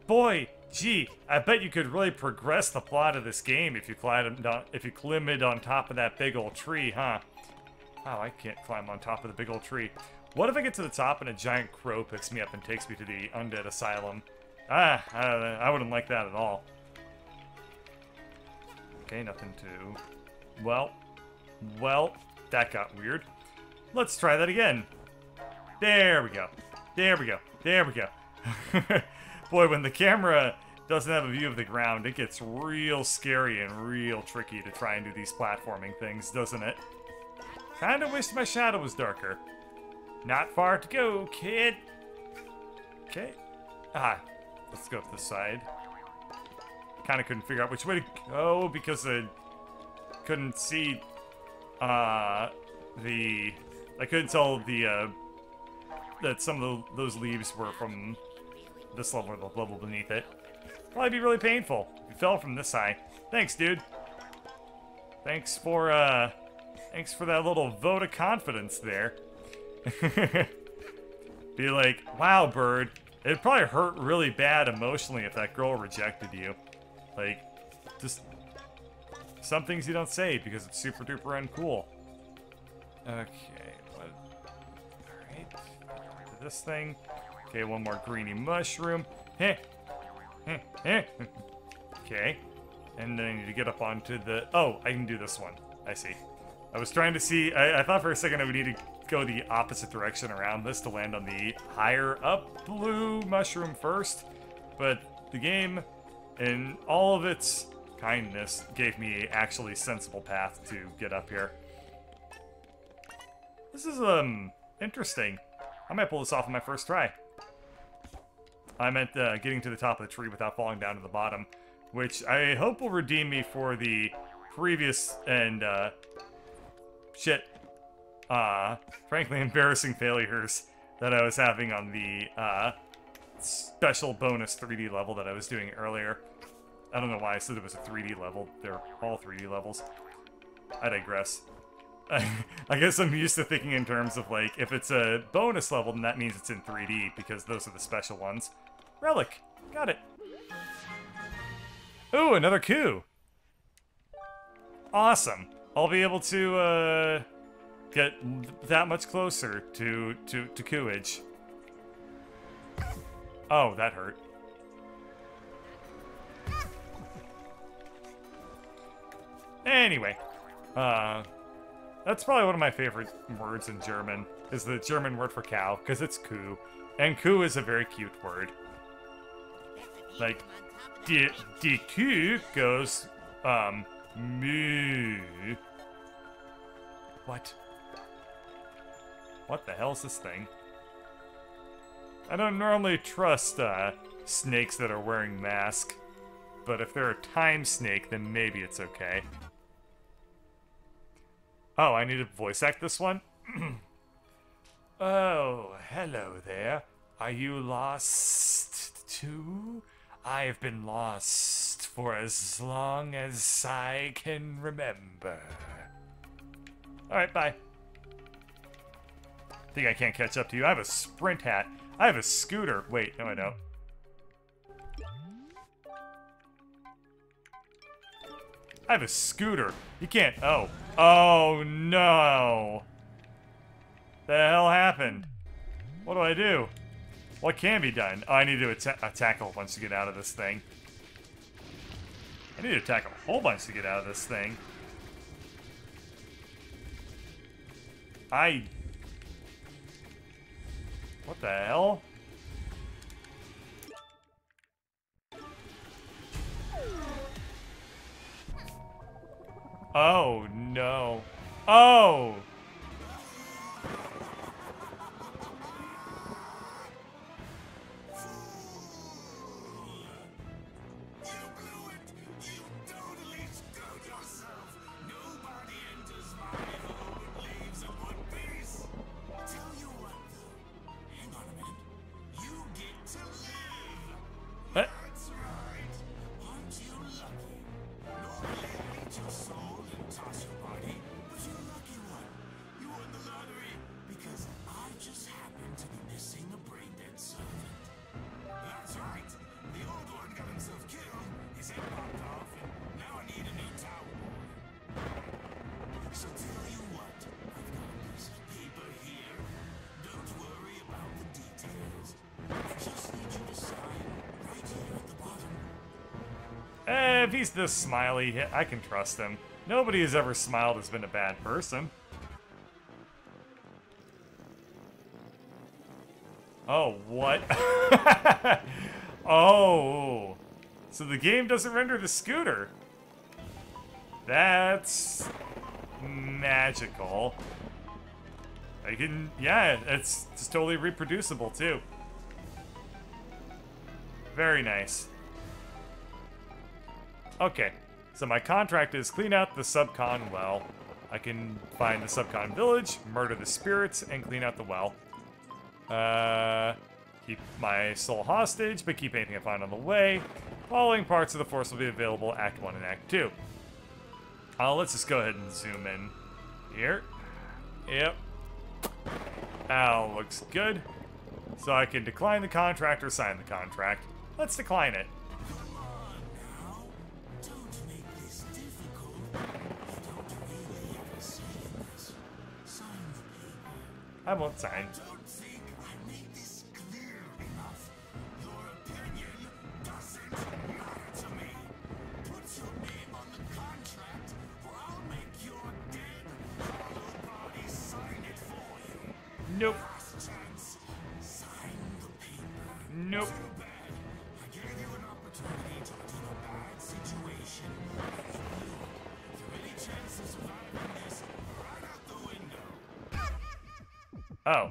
boy, gee, I bet you could really progress the plot of this game if you climb on top of that big old tree, huh? Oh, I can't climb on top of the big old tree. What if I get to the top and a giant crow picks me up and takes me to the undead asylum? I wouldn't like that at all. Okay, nothing to... Well, that got weird. Let's try that again. There we go. There we go. There we go. Boy, when the camera doesn't have a view of the ground, it gets real scary and real tricky to try and do these platforming things, doesn't it? Kinda wish my shadow was darker. Not far to go, kid. Okay. Let's go up this side. Kinda couldn't figure out which way to go because I couldn't see I couldn't tell that some of those leaves were from this level or the level beneath it. Probably be really painful if you fell from this high. Thanks, dude. Thanks for that little vote of confidence there. Be like, wow, bird, it'd probably hurt really bad emotionally if that girl rejected you. Like, just some things you don't say because it's super duper uncool. Okay, what? Alright. This thing. Okay, one more greeny mushroom. Heh. Heh. Heh. Okay. And then I need to get up onto the... Oh, I can do this one. I see. I was trying to see... I thought for a second I would need to go the opposite direction around this to land on the higher up blue mushroom first. But the game, in all of its kindness, gave me an actually sensible path to get up here. This is, interesting. I might pull this off on my first try. I meant getting to the top of the tree without falling down to the bottom, which I hope will redeem me for the previous and, frankly embarrassing failures that I was having on the, special bonus 3D level that I was doing earlier. I don't know why I said it was a 3D level. They're all 3D levels. I digress. I guess I'm used to thinking in terms of, like, if it's a bonus level, then that means it's in 3D, because those are the special ones. Relic! Got it! Ooh, another coup! Awesome! I'll be able to, get that much closer to couage. Oh, that hurt. Anyway, that's probably one of my favorite words in German, is the German word for cow, because it's Kuh. And Kuh is a very cute word. Like, die Kuh goes, moo. What? What the hell is this thing? I don't normally trust, snakes that are wearing masks, but if they're a time snake, then maybe it's okay. Oh, I need to voice act this one? Oh, hello there. Are you lost too? I've been lost for as long as I can remember. Alright, bye. Think I can't catch up to you. I have a sprint hat. I have a scooter. Wait, no I don't. I have a scooter. You can't. Oh. Oh no. The hell happened? What do I do? What can be done? Oh, I need to attack a whole bunch to get out of this thing. I need to attack a whole bunch to get out of this thing. What the hell? Oh, no. Oh! If he's this smiley, I can trust him. Nobody who's ever smiled has been a bad person. Oh, what? Oh. So the game doesn't render the scooter. That's magical. I can, yeah, it's totally reproducible too. Very nice. Okay, so my contract is clean out the subcon well. I can find the subcon village, murder the spirits, and clean out the well. Keep my soul hostage, but keep anything I find on the way. Following parts of the force will be available Act 1 and Act 2. Let's just go ahead and zoom in here. Yep. Looks good. So I can decline the contract or sign the contract. Let's decline it. Don't make this difficult. You don't really ever say this. Sign I won't sign. Nope. Nope. Oh.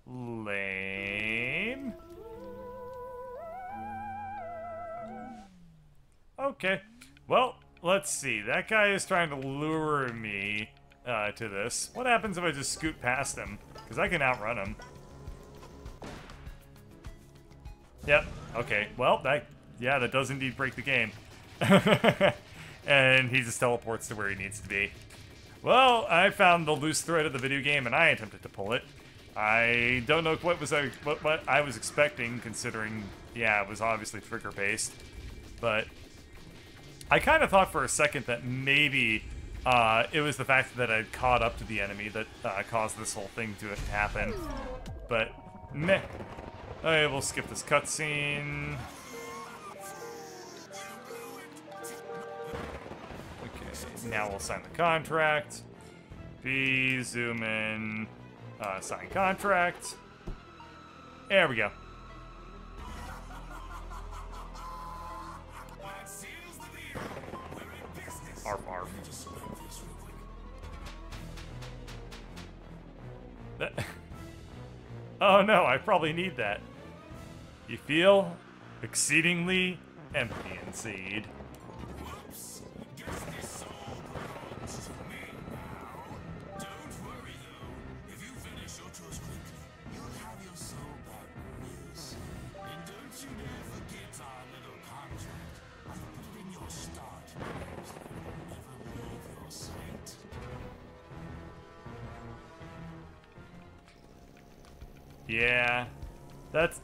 Lame. Okay. Well, let's see. That guy is trying to lure me to this. What happens if I just scoot past him? Because I can outrun him. Yep. Okay. Well, that does indeed break the game. And he just teleports to where he needs to be. Well, I found the loose thread of the video game, and I attempted to pull it. I don't know what I was expecting, considering, yeah, it was obviously trigger-based. But I kind of thought for a second that maybe it was the fact that I'd caught up to the enemy that caused this whole thing to happen. But, meh. Okay, we'll skip this cutscene. Okay, now we'll sign the contract. B, zoom in, sign contract. There we go. Arf, arf. Oh no, I probably need that. You feel exceedingly empty inside. Yeah, that's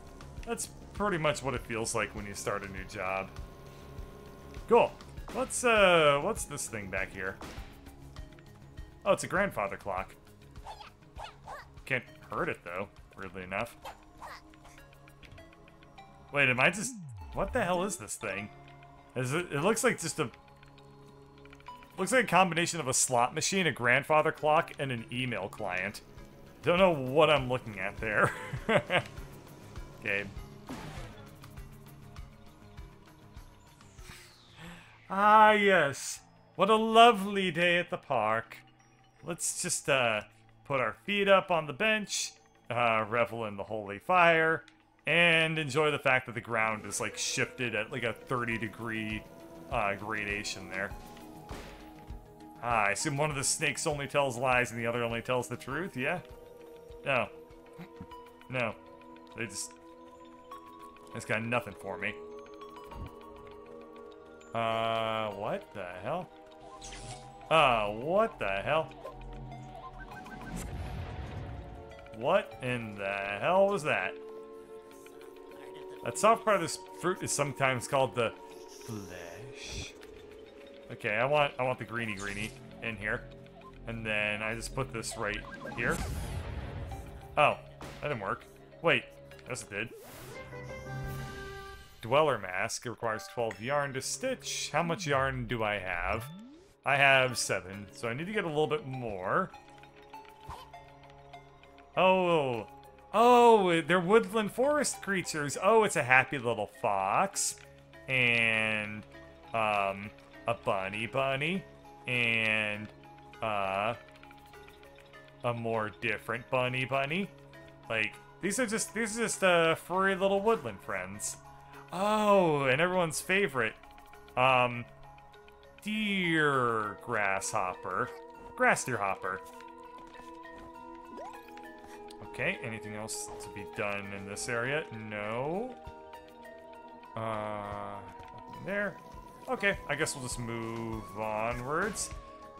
pretty much what it feels like when you start a new job. Cool. What's this thing back here? Oh, it's a grandfather clock. Can't hurt it though, weirdly enough. Wait, am I just... What the hell is this thing? It looks like just a... Looks like a combination of a slot machine, a grandfather clock, and an email client. Don't know what I'm looking at there. Okay. Ah, yes. What a lovely day at the park. Let's just put our feet up on the bench, revel in the holy fire, and enjoy the fact that the ground is like shifted at like a 30-degree gradation there. Ah, I assume one of the snakes only tells lies and the other only tells the truth, yeah? No. No. It's got nothing for me. What the hell? What the hell? What in the hell was that? That soft part of this fruit is sometimes called the flesh. Okay, I want the greeny in here. And then I just put this right here. Oh, that didn't work. Wait, yes it did. Dweller mask. It requires 12 yarn to stitch. How much yarn do I have? I have 7, so I need to get a little bit more. Oh, they're woodland forest creatures. Oh, it's a happy little fox. And, a bunny. And, a more different bunny. Like, these are just furry little woodland friends. Oh, and everyone's favorite, deer grasshopper. Grass deer hopper. Okay, anything else to be done in this area? No. Nothing there. Okay, I guess we'll just move onwards.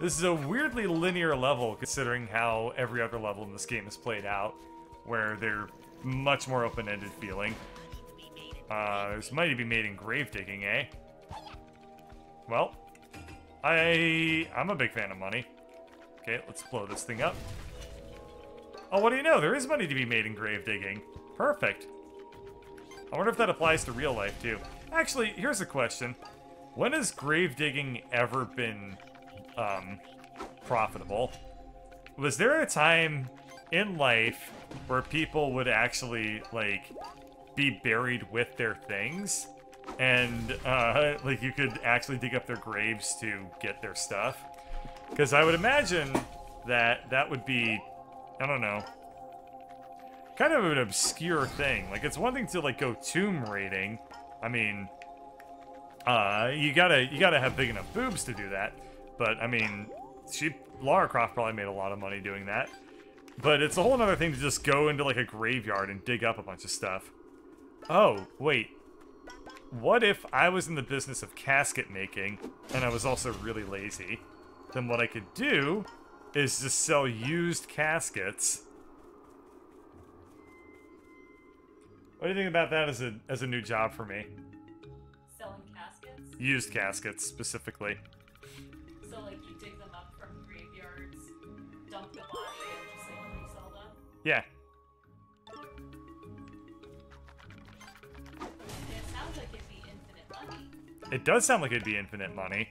This is a weirdly linear level, considering how every other level in this game is played out, where they're much more open-ended feeling. This might be made in grave digging, eh? Well, I'm a big fan of money. Okay, let's blow this thing up. Oh, what do you know? There is money to be made in grave digging. Perfect. I wonder if that applies to real life, too. Actually, here's a question. When has grave digging ever been, profitable? Was there a time in life where people would actually, like, be buried with their things? And, like, you could actually dig up their graves to get their stuff? Because I would imagine that that would be, I don't know, kind of an obscure thing. Like, it's one thing to, like, go tomb raiding. I mean, you gotta have big enough boobs to do that. But, I mean, Lara Croft probably made a lot of money doing that. But it's a whole other thing to just go into, like, a graveyard and dig up a bunch of stuff. Oh, wait. What if I was in the business of casket making, and I was also really lazy? Then what I could do is just sell used caskets. What do you think about that as a new job for me? Selling caskets? Used caskets, specifically. So, like, you dig them up from graveyards, dump the body, and just, like, resell them? Yeah. It sounds like it'd be infinite money. It does sound like it'd be infinite money.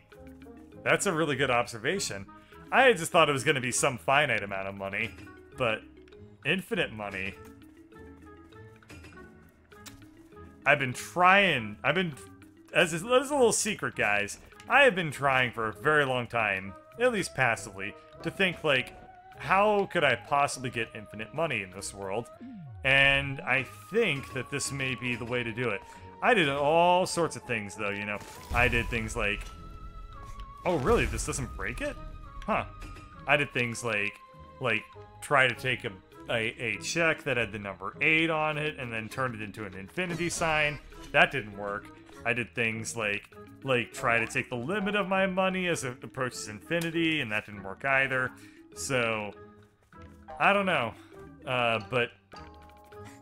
That's a really good observation. I just thought it was going to be some finite amount of money, but infinite money. As a little secret, guys, I have been trying for a very long time, at least passively, to think, like, how could I possibly get infinite money in this world? And I think that this may be the way to do it. I did all sorts of things, though, you know. I did things like... Oh, really? This doesn't break it? Huh. I did things like try to take a check that had the number 8 on it and then turned it into an infinity sign. That didn't work. I did things like try to take the limit of my money as it approaches infinity, and that didn't work either. So, I don't know. But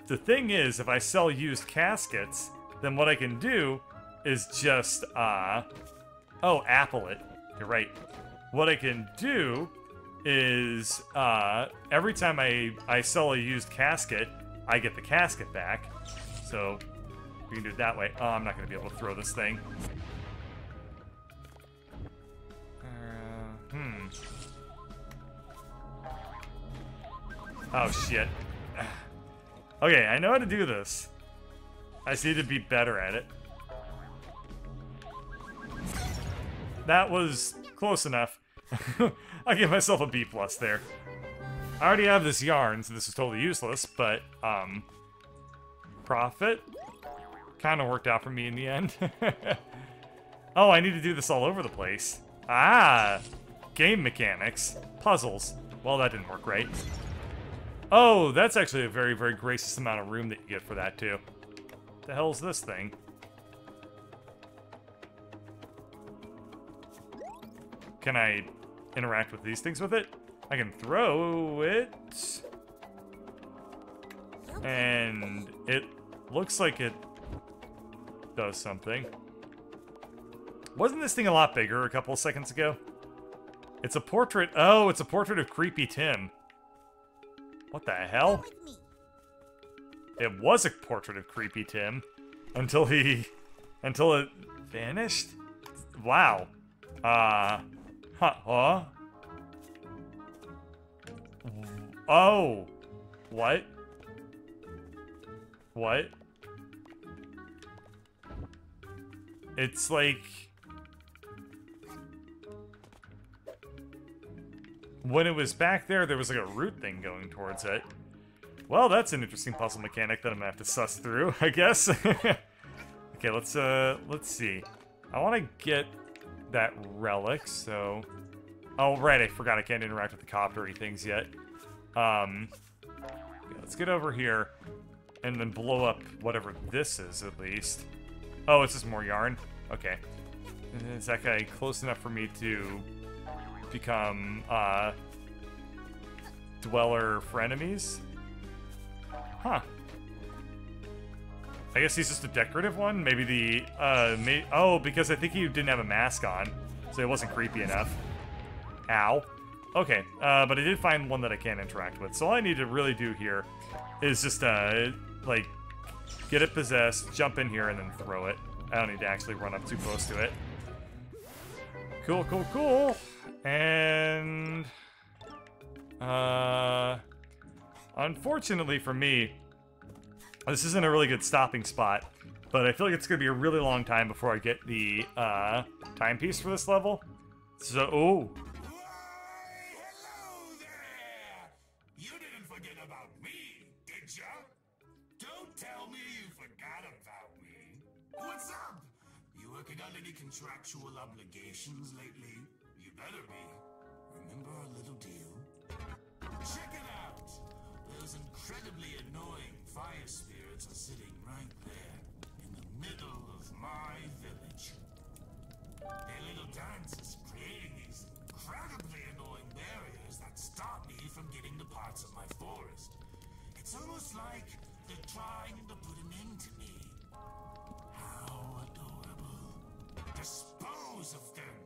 the thing is, if I sell used caskets, then what I can do is just, oh, Apple it. You're right. What I can do is, every time I sell a used casket, I get the casket back. So, we can do it that way. Oh, I'm not going to be able to throw this thing. Oh, shit. Okay, I know how to do this. I just need to be better at it. That was close enough. I give myself a B+ there. I already have this yarn, so this is totally useless, but, profit kind of worked out for me in the end. Oh, I need to do this all over the place. Ah! Game mechanics. Puzzles. Well, that didn't work right. Oh, that's actually a very, very gracious amount of room that you get for that, too. What the hell is this thing? Can I interact with these things with it? I can throw it. And it looks like it does something. Wasn't this thing a lot bigger a couple of seconds ago? It's a portrait. Oh, it's a portrait of Creepy Tim. What the hell? It was a portrait of Creepy Tim until it vanished? Wow. Huh? Oh. What? What? It's like... When it was back there, there was like a root thing going towards it. Well, that's an interesting puzzle mechanic that I'm gonna have to suss through, I guess. Okay, let's see. I want to get that relic, so... Oh, right, I forgot I can't interact with the coptery things yet. Okay, let's get over here and then blow up whatever this is, at least. Oh, it's just more yarn? Okay. Is that guy close enough for me to become, Dweller frenemies? Huh. I guess he's just a decorative one? Maybe the, oh, because I think he didn't have a mask on. so it wasn't creepy enough. Ow. Okay, but I did find one that I can interact with. So all I need to really do here is just, like, get it possessed, jump in here, and then throw it. I don't need to actually run up too close to it. Cool, cool, cool. And... unfortunately for me, this isn't a really good stopping spot, but I feel like it's going to be a really long time before I get the, timepiece for this level. So, oh. Hello there! You didn't forget about me, did ya? Don't tell me you forgot about me. What's up? You working on any contractual obligations lately? You better be. Remember our little deal? Check it out! Those incredibly annoying fire spirits are sitting right there, in the middle of my village. Their little dance is creating these incredibly annoying barriers that stop me from getting to parts of my forest. It's almost like they're trying to put an end to me. How adorable. Dispose of them!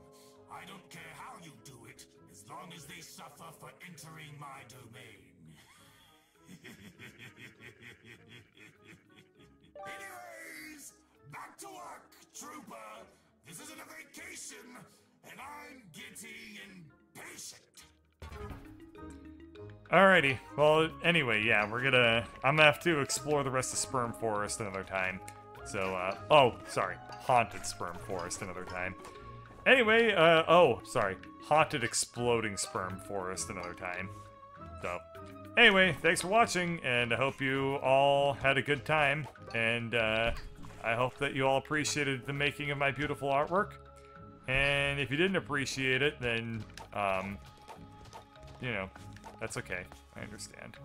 I don't care how you do it, as long as they suffer for entering my domain. Anyways, back to work, trooper. This isn't a vacation, and I'm getting impatient. Alrighty. Well, anyway, yeah, I'm gonna have to explore the rest of Sperm Forest another time. So, oh, sorry. Haunted Sperm Forest another time. Anyway, oh, sorry. Haunted Exploding Sperm Forest another time. So, anyway, thanks for watching, and I hope you all had a good time, and, I hope that you all appreciated the making of my beautiful artwork. And if you didn't appreciate it, then, you know, that's okay. I understand.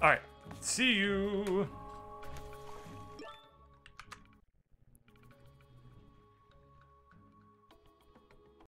Alright, see you!